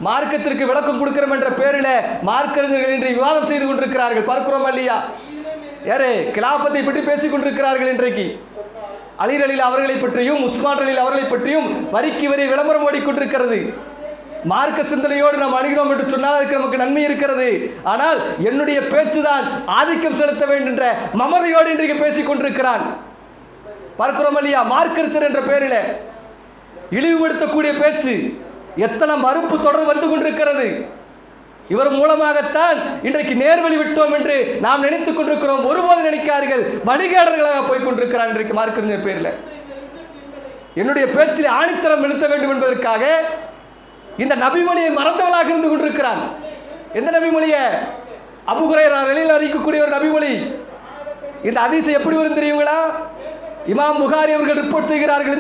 மார்க்கத்திற்கு விளக்கம் கொடுக்கிறோம் என்ற பேரில் மார்க்கறிஞர்கள் இன்று விவாதம் செய்து கொண்டிருக்கிறார்கள். பார்க்கிறோமா இல்லையா? யாரு கிலாபத்தை பற்றி பேசிக் கொண்டிருக்கிறார்கள். இன்றைக்கு அலி ரலியல்லாஹு அவர்களை பற்றியும் உஸ்மான் ரலியல்லாஹு அவர்களை பற்றியும் வரிக்கு வரி விளம்பரம் ஓடிக்கொண்டிருக்கிறது. மார்க்க சிந்தனையோடு நாம் அணுகிறோம் என்று சொன்னால் அதுக்கு நமக்கு நன்மை இருக்கிறது. ஆனால் என்னுடைய பேச்சுதான் ஆதிக்கம் செலுத்த வேண்டும் என்ற மமதையோடு இன்றைக்கு பேசிக் கொண்டிருக்கிறான். பார்க்கிறோம் இல்லையா? மார்க்கறிஞர் என்ற பெயரில் இழிவுபடுத்தக்கூடிய பேச்சு, எத்தனை மறுப்பு தொடர் வந்து கொண்டிருக்கிறது. இவர் மூலமாகத்தான் இன்றைக்கு நேர்வழி விட்டோம் என்று நாம் நினைத்துக் கொண்டிருக்கிறோம். ஒருபோது நினைக்கார்கள், வழிகாடர்களாக போய் கொண்டிருக்கிறார் இன்றைக்கு மார்க்கறிஞர் பேரில். என்னுடைய பேச்சில் ஆணித்தரம் நிறுத்த வேண்டும் என்பதற்காக இந்த நபிமொழியை மறந்தவளாக இருந்து கொண்டிருக்கிறான். எந்த நபிமொழியை? அபூ ஹுரைரா ரலியல்லாஹு அறிவிக்கக்கூடிய ஒரு நபிமொழி. இந்த ஹதீஸ் எப்படி வரும் தெரியுங்களா? இமாம் புகாரி அவர்கள் ரிப்போர்ட் செய்கிறார்கள்.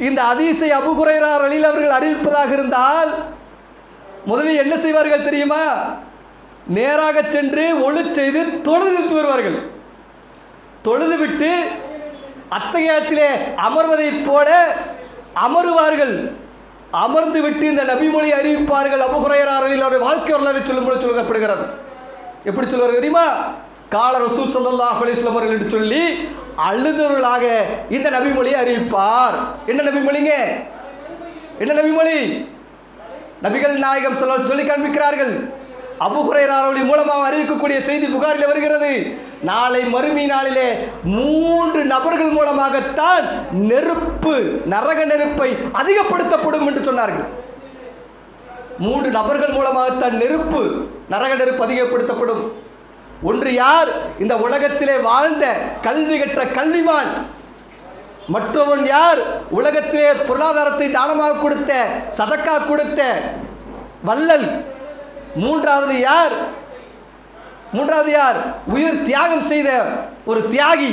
இந்த ஹதீஸை அபூ ஹுரைரா ரலியல்லாஹு அவர்கள் அறிவிப்பதாக இருந்தால் முதலில் என்ன செய்வார்கள் தெரியுமா? நேராக சென்று ஒளி செய்து தொழுது வருவார்கள். தொழுது விட்டு அத்தகையத்திலே அமர்வதை போல அமருவார்கள். அமர்ந்து விட்டு இந்த நபிமொழி அறிவிப்பார்கள். அபூ ஹுரைரா ரலியல்லாஹு வாழ்க்கை வரலாறு சொல்லும்போது சொல்லப்படுகிறது. எப்படி சொல்வார்கள் தெரியுமா? கால ரசூல் ஸல்லல்லாஹு அலைஹி வஸல்லம் அவர்கள் என்று சொல்லி அழுதவர்களாக இந்த நபிமொழியை அறிவிப்பார். என்ன நபிமொழிங்க? என்ன நபிமொழி? நபிகள் நாயகம் ஸல்லல்லாஹு அலைஹி சொல்லி காண்பிக்கிறார்கள். அபூ ஹுரைரா அவர்கள் மூலமாக அறிவிக்கக்கூடிய செய்தி புகாரில் வருகிறது. நாளை மறுமை நாளிலே 3 நபர்கள் மூலமாகத்தான் நெருப்பு, நரக நெருப்பை அதிகப்படுத்தப்படும் என்று சொன்னார்கள். 3 நபர்கள் மூலமாகத்தான் நெருப்பு, நரக நெருப்பு அதிகப்படுத்தப்படும். ஒன்று யார்? இந்த உலகத்திலே வாழ்ந்த கல்வி கற்ற கல்விமான். மற்றவன் யார்? உலகத்திலே பொருளாதாரத்தை தானமாக கொடுத்த, சதக்கா கொடுத்த வள்ளல். மூன்றாவது யார்? உயிர் தியாகம் செய்த ஒரு தியாகி,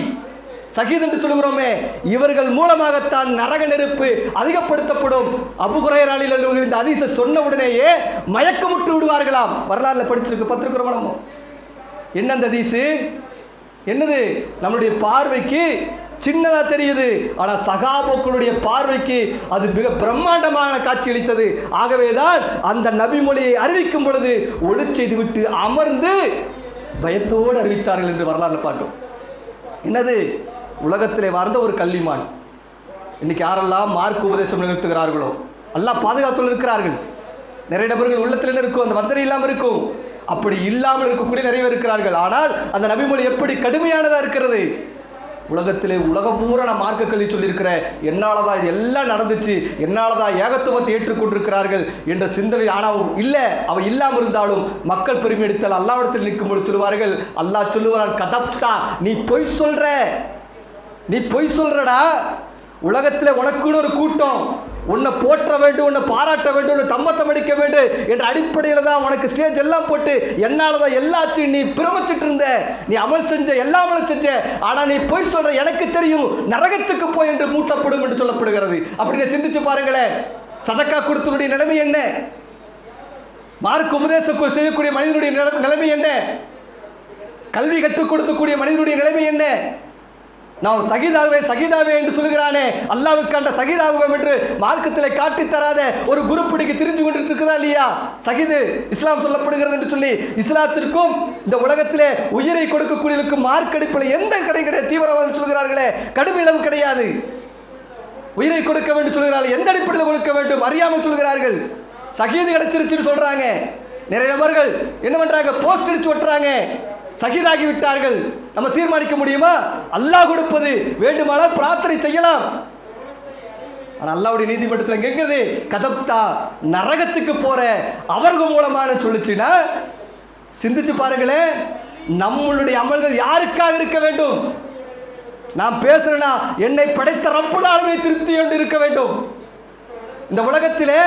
சஹீத் என்று சொல்கிறோமே. இவர்கள் மூலமாகத்தான் நரக நெருப்பு அதிகப்படுத்தப்படும். அபூ ஹுரைரா ரலியல்லாஹு இந்த ஹதீஸை சொன்ன உடனேயே மயக்கமுற்று விடுவார்களாம். வரலாறுல படிச்சிருக்கு, பத்திருக்கிறோம் நம்ம. என்ன அந்த ஹதீஸ்? என்னது? நம்மளுடைய பார்வைக்கு சின்னதா தெரியுது, ஆனால் சகாபாக்களுடைய பார்வைக்கு அது மிக பிரம்மாண்டமான காட்சி அளித்தது. ஆகவேதான் அந்த நபிமொழியை அறிவிக்கும் பொழுது ஒளி செய்து விட்டு அமர்ந்து பயத்தோடு அறிவித்தார்கள் என்று வரலாறு பார்த்தோம். என்னது? உலகத்திலே வாழ்ந்த ஒரு கல்விமான். இன்னைக்கு யாரெல்லாம் மார்க் உபதேசம் நிகழ்த்துகிறார்களோ அல்லாஹ் பாதுகாத்து இருக்கிறார்கள். நிறைய நபர்கள் உள்ளத்தில் இருக்கும், அந்த வந்தனை இல்லாமல் இருக்கும். அப்படி இல்லாமல் இருக்கக்கூடிய நிறைய இருக்கிறார்கள். ஆனால் அந்த நபிமொழி எப்படி கடுமையானதா இருக்கிறது. உலகத்திலே உலகம் பூரா நான் மார்க்க கல்வி சொல்லியிருக்கிற, என்னாலதான் இது எல்லாம் நடந்துச்சு, என்னாலதான் ஏகத்துவத்தை ஏற்றுக்கொண்டிருக்கிறார்கள் என்ற சிந்தனை. ஆனால் இல்லை, அவ இல்லாமல் இருந்தாலும் மக்கள் பெருமை எடுத்தால் அல்லாஹ்விடத்தில் நிற்கும் பொழுது சொல்வார்கள், அல்லாஹ் சொல்லுவான், கதப்தா, நீ பொய் சொல்ற, நீ பொய் சொல்றடா. உலகத்தில் உனக்குன்னு ஒரு கூட்டம், உன்னை போற்ற வேண்டும், உன்னை பாராட்ட வேண்டும், உன்னை தம்மத்தம் அடிக்க வேண்டும் என்ற அடிப்படையில் தான் உனக்கு ஸ்டேஜ் எல்லாம் போட்டு என்னால் தான் எல்லாத்தையும் நீ பிரமிச்சிட்டு இருந்த. நீ அமல் செஞ்ச, எல்லா அமலும் செஞ்ச. ஆனால் நீ போய் சொல்ற எனக்கு தெரியும் நரகத்துக்கு போய் என்று மூட்டப்படும் என்று சொல்லப்படுகிறது. அப்படின்னு சிந்திச்சு பாருங்களேன். சதக்கா கொடுத்தனுடைய நிலைமை என்ன? மார்க் உபதேசம் செய்யக்கூடிய மனிதனுடைய நிலைமை என்ன? கல்வி கற்றுக் கொடுக்கக்கூடிய மனிதனுடைய நிலைமை என்ன? நான் சகிதாவே என்று சொல்கிறானே, அல்லாவுக்காண்ட சகிதாகுவேன் என்று மார்க்கத்தில் காட்டி தராத ஒரு குருப்பிடிக்கு திரிஞ்சு கொண்டு இருக்குதா இல்லையா? சகிது இஸ்லாம் சொல்லப்படுகிறது என்று சொல்லி இஸ்லாத்திற்கும் இந்த உலகத்திலே உயிரை கொடுக்கக்கூடியவர்களுக்கும் மார்க் அடிப்படையில் எந்த கடை கிடையாது. தீவிரவாதம் சொல்கிறார்களே, கடும் இளவு கிடையாது. உயிரை கொடுக்க வேண்டும் சொல்கிறார்கள், எந்த அடிப்படையில் கொடுக்க வேண்டும் அறியாமல் சொல்கிறார்கள். சகீது கிடைச்சிருச்சுன்னு சொல்றாங்க. நிறைய நபர்கள் என்ன பண்றாங்க? போஸ்ட் அடிச்சு ஒட்டுறாங்க. சகீதாகி விட்டார்கள். நம்ம தீர்மானிக்க முடியுமா? அல்லாஹ் கொடுப்பது, வேண்டுமானால் பிரார்த்தனை செய்யலாம். ஆனா அல்லாஹ்வுடைய நீதிமன்றத்தில் கேட்கிறது, கதப்தா நரகத்துக்கு போற அவர்கள் மூலமான சொல்லுச்சுன்னா சிந்திச்சு பாருங்களேன். நம்மளுடைய அமல்கள் யாருக்காக இருக்க வேண்டும்? நான் பேசுறேன்னா என்னை படைத்த ரப்புல் ஆலமீன் திருப்தி என்று இருக்க வேண்டும். இந்த உலகத்திலே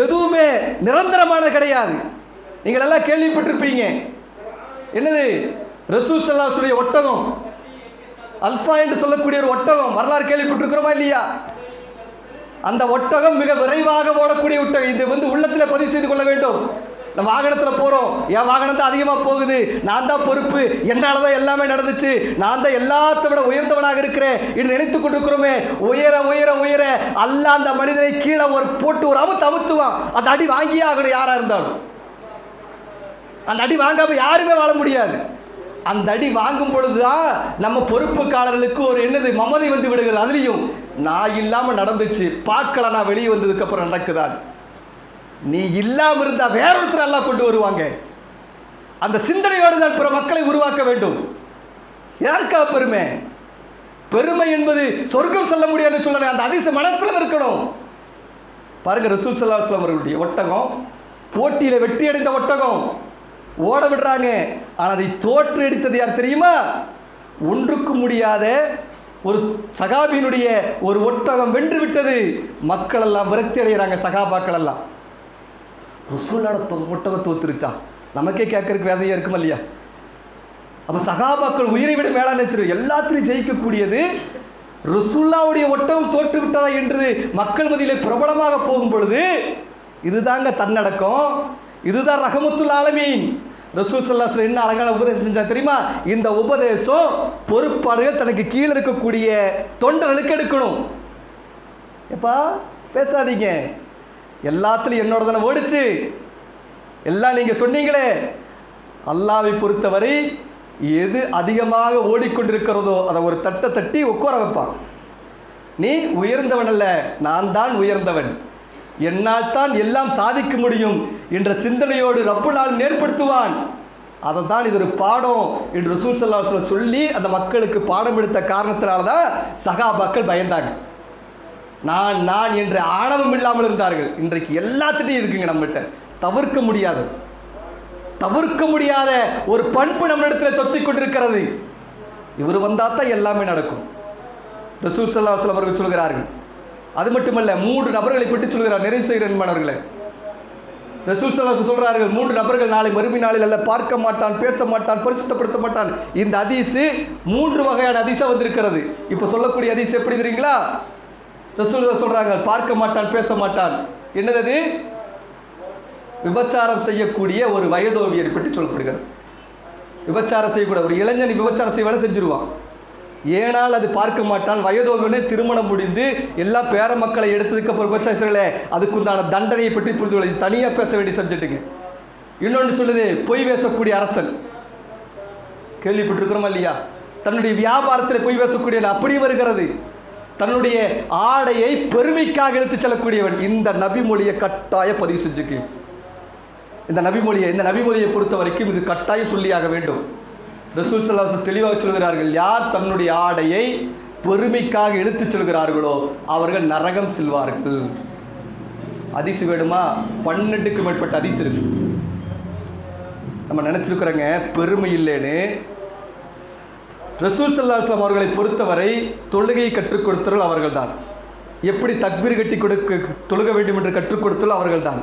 எதுவுமே நிரந்தரமானது கிடையாது. நீங்கள் எல்லாம் கேள்விப்பட்டிருப்பீங்க. என்னது? ரசூல் ஸல்லல்லாஹு அலைஹி வஸல்லம் ஒட்டகம், அல்ஃபா என்று சொல்லக்கூடிய ஒரு ஒட்டகம் வரலாறு கேள்விப்பட்டிருக்கிறோமா இல்லையா? அந்த ஒட்டகம் மிக விரைவாக ஓடக்கூடிய ஒட்டகம். இது உள்ளத்தில் பதிவு செய்து கொள்ள வேண்டும். நம்ம வாகனத்தில் போகிறோம், என் வாகனம் தான் அதிகமாக போகுது, நான் தான் பொறுப்பு, என்னால் தான் எல்லாமே நடந்துச்சு, நான் தான் எல்லாத்தை விட உயர்ந்தவனாக இருக்கிறேன் என்று நினைத்து கொண்டிருக்கிறோமே. உயர உயர உயர அல்லாஹ் அந்த மனிதனை கீழே ஒரு போட்டு ஒரு அமுத்துவான். அந்த அடி வாங்கியே ஆகணும். யாராக இருந்தாலும் அந்த அடி வாங்காம யாருமே வாழ முடியாது. அந்த அடி வாங்கும் பொழுதுதான் நம்ம பொறுப்புக்காரர்களுக்கு ஒரு என்னது மமதை வந்து விடுகிறது. அதுலேயும் நான் இல்லாமல் நடந்துச்சு, பார்க்கல, நான் வெளியே வந்ததுக்கு அப்புறம் நடக்குதான். நீ இல்லாமல் இருந்தா வேறொருத்தர் எல்லாம் கொண்டு வருவாங்க. அந்த சிந்தனையோடு தான் பிற மக்களை உருவாக்க வேண்டும். யாருக்கா பெருமை? பெருமை என்பது சொர்க்கம் சொல்ல முடியாது சொல்ல அந்த அதிசய மனத்தில் இருக்கணும். பாருங்க, ரசூல் ஸல்லல்லாஹு அலைஹி வஸல்லம் அவர்களுடைய ஒட்டகம் போட்டியில வெற்றி அடைந்த ஒட்டகம் ஓட விடுறாங்க. ஆனால் அதை தோற்றடித்தது யார் தெரியுமா? ஒன்றுக்கு முடியாத ஒரு சகாபியினுடைய ஒரு ஒட்டகம் வென்று விட்டது. மக்கள் எல்லாம் விரக்தி அடைகிறாங்க. சகாபாக்கள் எல்லாம் ரசூலோட ஒட்டகம் தோத்துருச்சா? நமக்கே கேட்கறதுக்கு வேதையா இருக்குமா இல்லையா? அப்ப சகாபாக்கள் உயிரை விட மேலான எல்லாத்திலையும் ஜெயிக்கக்கூடியது ரசூலுல்லாஹ்வுடைய ஒட்டகம் தோற்று விட்டதா என்று மக்கள் மத்தியிலே பிரபலமாக போகும் பொழுது இதுதாங்க தன்னடக்கம், இதுதான் ரஹமத்துல் ஆலமீன். ரசூல் ஸல்லல்லாஹு அலைஹி வஸல்லம் என்ன அழகான உபதேசம் செஞ்சா தெரியுமா? இந்த உபதேசம் பொறுப்பாளர்கள் தனக்கு கீழே இருக்கக்கூடிய தொண்டர்களுக்கு எடுக்கணும். எப்பா பேசாதீங்க, எல்லாத்துலையும் என்னோட தானே ஓடிச்சு, எல்லாம் நீங்க சொன்னீங்களே. அல்லாஹ்வை பொறுத்தவரை எது அதிகமாக ஓடிக்கொண்டிருக்கிறதோ அதை ஒரு தட்டை தட்டி உட்கார வைப்பான். நீ உயர்ந்தவன் அல்ல, நான் தான் உயர்ந்தவன், என்னால் தான் எல்லாம் சாதிக்க முடியும் என்ற சிந்தனையோடு ரப்புல் ஆலமீன் ஏற்படுத்துவான். அதை தான் இது ஒரு பாடம் என்று ரசூல் ஸல்லல்லாஹு அலைஹி வஸல்லம் சொல்லி அந்த மக்களுக்கு பாடம் எடுத்த காரணத்தினால தான் சகாபாக்கள் பயந்தாங்க. நான் நான் என்ற ஆணவம் இல்லாமல் இருந்தார்கள். இன்றைக்கு எல்லாத்திட்டையும் இருக்குங்க நம்மகிட்ட. தவிர்க்க முடியாத ஒரு பண்பு நம்ம இடத்துல தொத்திக் கொண்டிருக்கிறது. இவர் வந்தா தான் எல்லாமே நடக்கும். ரசூல் ஸல்லல்லாஹு அலைஹி வஸல்லம் அவர்கள் சொல்கிறார்கள். அது மட்டுமல்ல, 3 நபர்களை பற்றி சொல்கிறார். நிறைவு செய்கிற நண்பர்களே, ரசூல் ஸல்லல்லாஹு அலைஹி வஸல்லம் சொல்கிறார்கள், 3 நபர்கள் நாளை மறுமை நாளில் அல்ல பார்க்க மாட்டான், பேச மாட்டான், பரிசுத்தப்படுத்த மாட்டான். இந்த ஹதீஸ் 3 வகையான ஹதீஸா வந்திருக்கிறது. இப்போ சொல்லக்கூடிய ஹதீஸ் எப்படி தெரியுங்களா? ரசூல் சொல்றாங்க, பார்க்க மாட்டான், பேச மாட்டான். என்னது? விபச்சாரம் செய்யக்கூடிய ஒரு வயதோவியரை பற்றி சொல்லப்படுகிறது. விபச்சாரம் செய்யக்கூட ஒரு இளைஞன் விபச்சாரம் செய்ய வேலை செஞ்சிருவான். ஏனால் அது பார்க்க மாட்டான். வயதோவியனே திருமணம் முடிந்து எல்லா பேர மக்களை எடுத்ததுக்கு அப்புறம் விபச்சாரங்களே அதுக்குண்டான தண்டனையை பற்றி புரிந்து கொள்ள தனியாக பேச வேண்டிய சப்ஜெக்ட்டுங்க. இன்னொன்று சொல்லுது, பொய் பேசக்கூடிய அரசன். கேள்விப்பட்டிருக்கிறோமா இல்லையா? தன்னுடைய வியாபாரத்தில் பொய் பேசக்கூடிய அப்படி வருகிறது. தன்னுடைய ஆடையை பெருமைக்காக எடுத்து செல்லக்கூடியவன். இந்த நபிமொழியை கட்டாய பதிவு செஞ்சுக்கு. இந்த நபிமொழியை பொறுத்த வரைக்கும் இது கட்டாயம் சொல்லியாக வேண்டும். ரசூல் ஸல்லல்லாஹு அலைஹி வஸல்லம் தெளிவாக சொல்கிறார்கள், யார் தன்னுடைய ஆடையை பெருமைக்காக எடுத்துச் செல்கிறார்களோ அவர்கள் நரகம் செல்வார்கள். ஹதீஸ் வேணுமா? 12க்கு மேற்பட்ட ஹதீஸ் இருக்கு. நம்ம நினைச்சிருக்கிறோங்க பெருமை இல்லைன்னு. ரசூல் ஸல்லல்லாஹு அலைஹி வஸல்லம் அவர்களை பொறுத்தவரை தொழுகையை கற்றுக் கொடுத்தவர்கள் அவர்கள் தான். எப்படி தக்பீர் கட்டி தொழுக வேண்டும் என்று கற்றுக் கொடுத்துள்ள அவர்கள்தான்.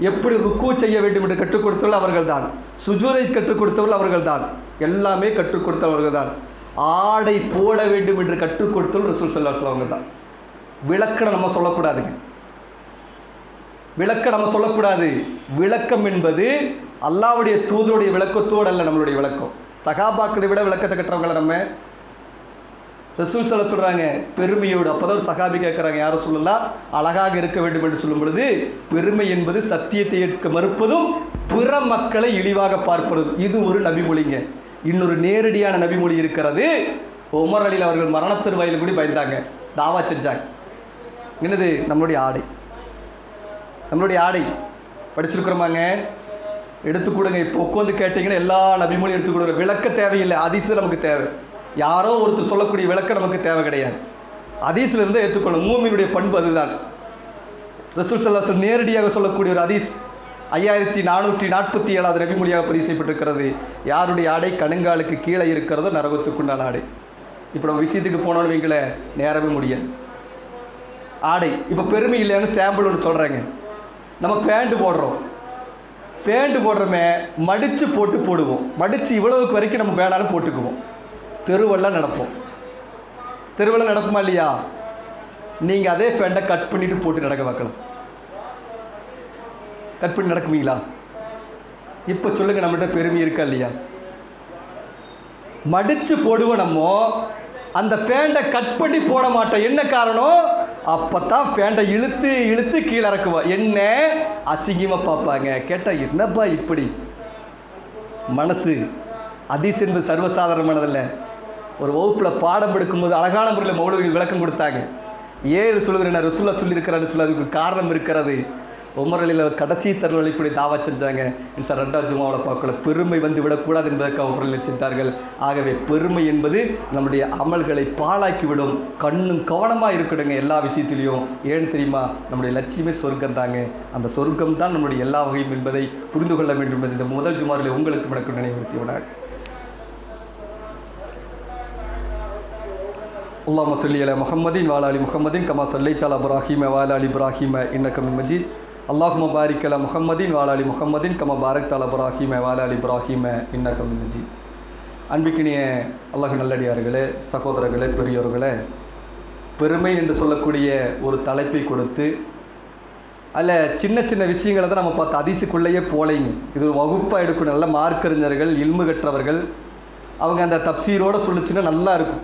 எப்படி ருக்கு செய்ய வேண்டும் என்று கற்றுக் கொடுத்துள்ள அவர்கள்தான். சுஜூதை கற்றுக் கொடுத்தவர்கள் அவர்கள்தான். எல்லாமே கற்றுக் கொடுத்தவர்கள் தான். ஆடை போட வேண்டும் என்று கற்றுக் கொடுத்தவர்கள் ரசூல் ஸல்லல்லாஹு அலைஹி வஸல்லம் தான். விளக்கம் நம்ம சொல்லக்கூடாதுங்க. விளக்கம் நம்ம சொல்லக்கூடாது. விளக்கம் என்பது அல்லாஹ்வுடைய தூதருடைய விளக்கத்தோடு அல்ல நம்மளுடைய விளக்கம். சகாபாக்களை விட விளக்கத்தை கற்றவங்களை நம்ம ரசூல் ஸல்லல்லாஹு சொல்றாங்க பெருமையோடு. அப்போதான் ஒரு சகாபி கேட்குறாங்க, யார சொல்லலாம் அழகாக இருக்க வேண்டும் என்று சொல்லும் பொழுது, பெருமை என்பது சத்தியத்தை ஏற்க மறுப்பதும் பிற மக்களை இழிவாக பார்ப்பதும். இது ஒரு நபிமொழிங்க. இன்னொரு நேரடியான நபிமொழி இருக்கிறது. உமர் அலி அவர்கள் மரணத்தின் வயலில் கூட பயந்தாங்க, தாவா செஞ்சாங்க. என்னது? நம்மளுடைய ஆடை. நம்மளுடைய ஆடை படிச்சிருக்கிறோமாங்க? எடுத்து கொடுங்க. இப்போ உட்காந்து கேட்டீங்கன்னா எல்லா நபிமொழியும் எடுத்து கொடுக்குற. விளக்க தேவையில்லை, ஹதீஸ் நமக்கு தேவை. யாரோ ஒருத்தர் சொல்லக்கூடிய விளக்கம் நமக்கு தேவை கிடையாது. ஹதீஸ்ல இருந்து ஏற்றுக்கொள்ளும். மூமினுடைய பண்பு அதுதான். ரசூல் ஸல்லல்லாஹு அலைஹி வஸல்லம் நேரடியாக சொல்லக்கூடிய ஒரு ஹதீஸ் 5447வது நபிமொழியாக பதிவு செய்யப்பட்டிருக்கிறது. யாருடைய ஆடை கணுங்காலுக்கு கீழே இருக்கிறதோ நரகத்துக்குண்டான ஆடை. இப்போ நம்ம விஷயத்துக்கு போனோம்னு வைங்கள நேரவே முடியாது. ஆடை இப்போ பெருமை இல்லைன்னு சாம்பிள் ஒன்று சொல்கிறாங்க. நம்ம பேண்ட் போடுறோம். பேண்ட் போடுறோமே மடித்து போடுவோம். மடித்து இவ்வளவுக்கு வரைக்கும் நம்ம வேணாலும் போட்டுக்குவோம். தெருவெல்லாம் நடப்போம். தெருவெல்லாம் நடக்குமா இல்லையா? நீங்கள் அதே பேண்டை கட் பண்ணிட்டு போட்டு நடக்க வைக்கலாம். கட் பண்ணி நடக்குவீங்களா? இப்போ சொல்லுங்க, நம்மகிட்ட பெருமை இருக்கா இல்லையா? மடித்து போடுவோம். நம்ம அந்த பேண்டை கட் பண்ணி போட மாட்டோம். என்ன காரணம்? அப்போத்தான் பேண்டை இழுத்து இழுத்து கீழே இறக்குவோம். என்ன அசிங்கமாக பார்ப்பாங்க. கேட்டால் என்னப்பா இப்படி மனசு. ஹதீஸ் என்பது சர்வசாதாரணமானதில்லை. ஒரு வகுப்பில் பாடம் எடுக்கும்போது அழகான முறையில் மௌலவி விளக்கம் கொடுத்தாங்க. ஏன் சொல்லுகிறேன், ரசூலுல்லாஹ் சொல்லியிருக்கிறான்னு சொல்லி அதுக்கு காரணம் இருக்கிறது. உமர் அலியில் கடைசி தருணம் இப்படி தாவா செஞ்சாங்க. சார் 2வது ஜுமாவில் பார்க்கல, பெருமை வந்து விடக்கூடாது என்பதற்காக உமர் அலி செஞ்சார்கள். ஆகவே பெருமை என்பது நம்முடைய அமல்களை பாழாக்கிவிடும். கண்ணும் கவனமாக இருக்கணுங்க எல்லா விஷயத்திலையும். ஏன்னு தெரியுமா? நம்முடைய லட்சியமே சொர்க்கம் தாங்க. அந்த சொர்க்கம் தான் நம்முடைய எல்லா வகையும் என்பதை புரிந்து கொள்ள வேண்டும் என்பது இந்த முதல் ஜுமாவில் உங்களுக்கு எனக்கு நினைவுறுத்தி விடாது. அல்லாஹும்ம ஸல்லி அலா முஹம்மதின் வ அலா ஆலி முஹம்மதின் கமா ஸல்லைத அலா இப்ராஹீம வ அலா ஆலி இப்ராஹீம இன்னக ஹமீதும் மஜீத். அல்லாஹும்ம பாரிக் அலா முஹம்மதின் வ அலா ஆலி முஹம்மதின் கமா பாரக்த அலா இப்ராஹீம வ அலா ஆலி இப்ராஹீம இன்னக ஹமீதும் மஜீத். அன்பிக்கினிய அல்லாஹ் நல்லடியார்களே, சகோதரர்களே, பெரியோர்களே, பெருமை என்று சொல்லக்கூடிய ஒரு தலைப்பை கொடுத்து அதில் சின்ன சின்ன விஷயங்களை தான் நம்ம பார்த்து ஹதீஸுக்குள்ளேயே போலைங்க. இது ஒரு வகுப்பாக எடுக்கணும். நல்ல மார்க்கறிஞர்கள், இல்மு கற்றவர்கள், அவங்க அந்த தப்சீரோடு சொல்லிச்சுன்னா நல்லா இருக்கும்,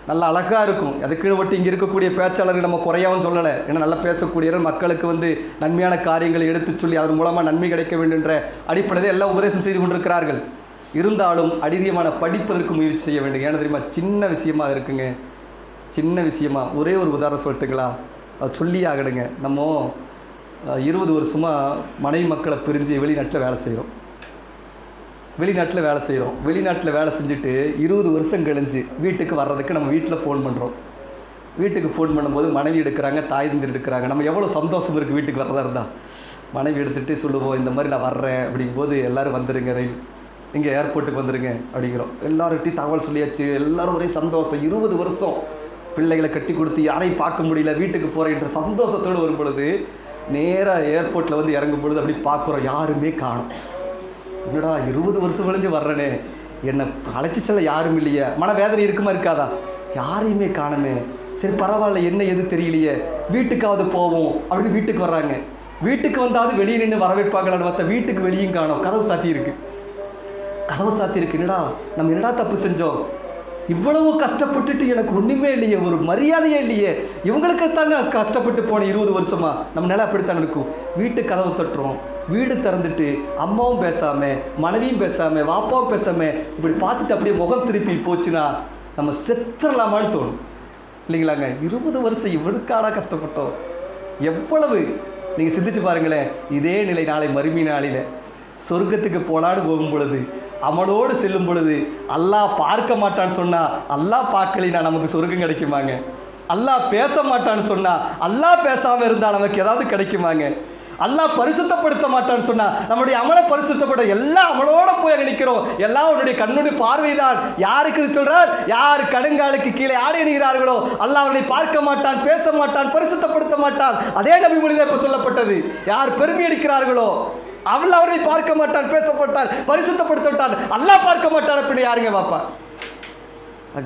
நல்லா அழகாக இருக்கும். அதுக்குன்னு ஒட்டி இங்கே இருக்கக்கூடிய பேச்சாளர்கள் நம்ம குறையாவும் சொல்லலை. ஏன்னா நல்லா பேசக்கூடியவர்கள் மக்களுக்கு நன்மையான காரியங்களை எடுத்து சொல்லி அதன் மூலமாக நன்மை கிடைக்க வேண்டும் என்ற அடிப்படையில் எல்லாம் உபதேசம் செய்து கொண்டிருக்கிறார்கள். இருந்தாலும் அதிகமான படிப்பதற்கு முயற்சி செய்ய வேண்டும். ஏன்னா தெரியுமா? சின்ன விஷயமா இருக்குங்க. சின்ன விஷயமா ஒரே ஒரு உதாரணம் சொல்லட்டுங்களா? அது சொல்லி ஆகிடுங்க. நம்ம 20 வருஷமாக மனைவி மக்களை பிரிஞ்சு வெளிநாட்டில் வேலை செய்கிறோம். வெளிநாட்டில் வேலை செஞ்சுட்டு 20 வருஷம் கழிஞ்சு வீட்டுக்கு வர்றதுக்கு நம்ம வீட்டில் ஃபோன் பண்ணுறோம். வீட்டுக்கு ஃபோன் பண்ணும்போது மனைவி எடுக்கிறாங்க, தாய் தந்தை எடுக்கிறாங்க. நம்ம எவ்வளோ சந்தோஷம் இருக்குது வீட்டுக்கு வர்றதா இருந்தால். மனைவி எடுத்துகிட்டு சொல்லுவோம், இந்த மாதிரி நான் வர்றேன் அப்படிங்கும்போது எல்லோரும் வந்துடுங்க, இங்கே ஏர்போர்ட்டுக்கு வந்துடுங்க அப்படிங்கிறோம். எல்லார்கிட்டையும் தகவல் சொல்லியாச்சு. எல்லோரும் ஒரே சந்தோஷம். 20 வருஷம் பிள்ளைகளை கட்டி கொடுத்து யாரையும் பார்க்க முடியல, வீட்டுக்கு போகிறேன்ற சந்தோஷத்தோடு வரும் பொழுது நேராக ஏர்போர்ட்டில் இறங்கும் பொழுது அப்படி பார்க்குறோம், யாருமே காணும். என்னடா 20 வருஷம் கழிஞ்சு வர்றேனே, என்னை அழைச்சி செல்ல யாரும் இல்லையே. மனவேதனை இருக்குமா இருக்காதா? யாரையுமே காணுமே. சரி பரவாயில்ல, என்ன எது தெரியலையே, வீட்டுக்காவது போவோம் அப்படின்னு வீட்டுக்கு வர்றாங்க. வீட்டுக்கு வந்தாவது வெளியே நின்று வரவேற்பாங்களான்னு பார்த்தா வீட்டுக்கு வெளியும் காணோம். கதவு சாத்தி இருக்கு. என்னடா நம்ம என்னடா தப்பு செஞ்சோம்? இவ்வளவு கஷ்டப்பட்டுட்டு எனக்கு ஒன்றுமே இல்லையே, ஒரு மரியாதையே இல்லையே. இவங்களுக்கு தாங்க கஷ்டப்பட்டு போன 20 வருஷமா. நம்ம நிலை அப்படித்தான் இருக்கும். வீட்டு கதவு தட்டுறோம், வீடு திறந்துட்டு அம்மாவும் பேசாமல், மனைவியும் பேசாமல், வாப்பாவும் பேசாமல் இப்படி பார்த்துட்டு அப்படியே முகம் திருப்பி போச்சுன்னா நம்ம செத்துடலாமான்னு தோணும் இல்லைங்களாங்க? 20 வருஷம் இவனுக்காடா கஷ்டப்பட்டோம். எவ்வளவு நீங்கள் சிந்திச்சு பாருங்களேன். இதே நிலை நாளை மறுமை நாளில் சொர்க்கத்துக்கு போலான்னு போகும் பொழுது, அவனோடு செல்லும் பொழுது அல்லாஹ் பார்க்க மாட்டான்னு சொன்னால் அல்லாஹ் பார்க்கலைன்னா நமக்கு சொர்க்கம் கிடைக்குமாங்க? அல்லாஹ் பேச மாட்டான்னு சொன்னால் அல்லாஹ் பேசாமல் இருந்தால் நமக்கு ஏதாவது கிடைக்குமாங்க? அல்லாஹ் பரிசுத்தப்படுத்த மாட்டான்னு சொன்னா நம்முடைய அமலை பரிசுத்தப்பட எல்லா அமலோட போய் அங்க நிக்கிறோம். எல்லாம் அவனுடைய கண்ணுடைய பார்வைதான். யாருக்கு இது சொல்றார்? யார் கடுங்காலுக்கு கீழே ஆடி அணிகிறார்களோ அல்லாஹ் அவனை பார்க்க மாட்டான், பேச மாட்டான், பரிசுத்தப்படுத்த மாட்டான். அதே நபி மொழிதான் இப்ப சொல்லப்பட்டது. யார் பெருமை அடிக்கிறார்களோ அவனை பார்க்க மாட்டான், பேச மாட்டான், பரிசுத்தப்படுத்த மாட்டான், அல்லாஹ் பார்க்க மாட்டான். அப்படி யாருங்க பாப்பா?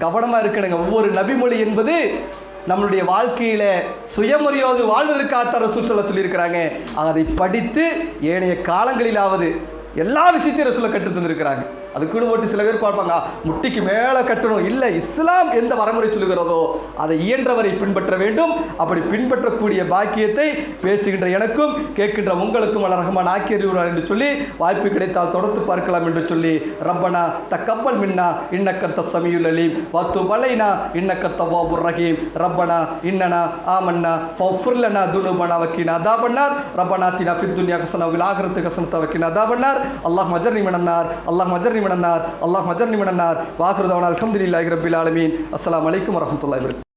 கவனமா இருக்கணுங்க. ஒவ்வொரு நபிமொழி என்பது நம்மளுடைய வாழ்க்கையில சுயமரியாதை வாழ்வதற்காக ரசூல் சொல்லி இருக்கிறாங்க. அதை படித்து ஏனைய காலங்களிலாவது எல்லா விஷயத்தையும் ரசூலை கற்று தந்திருக்கிறாங்க. அது கூட போட்டு சில பேர் பார்ப்பாங்க, முட்டிக்கு மேலே கட்டணும். இல்லை, இஸ்லாம் எந்த வரமுறை சொல்லுகிறதோ அதை இயன்றவரை பின்பற்ற வேண்டும். அப்படி பின்பற்றக்கூடிய பாக்கியத்தை பேசுகின்ற எனக்கும் கேட்கின்ற உங்களுக்கும் ரஹ்மான் ஆக்கியறிவுறார் என்று சொல்லி வாய்ப்பு கிடைத்தால் தொடர்ந்து பார்க்கலாம் என்று சொல்லி ரப்பனா தக்கப்பல் மின்னா இன்னக்கத்த சமியுல் அலீம் வத்து பலைனா இன்னக்கத்த வாபுர் ரஹீம் ரப்பனா இன்னனா ஆமன்னா ஃபஃபிர் லனா துனுபனா வக்கினா அதாபன்னார் ரப்பனா தினா ஃபித் துன்யா ஹஸனா வ ஃபில் ஆகிரத்தி ஹஸனத வக்கினா அதாபன்னார் அல்லாஹ் மஜர்னி மினன்னார் அல்லாஹ் மஜர்னி மினன்னார் அல்லாஹ் மஜர்னி மினன்னார் வாஹிரு தஅவானா அல்ஹம்துலில்லாஹி ரப்பில் ஆலமீன். அஸ்ஸலாமு அலைக்கும் வரஹ்மத்துல்லாஹி வபரகாத்துஹு.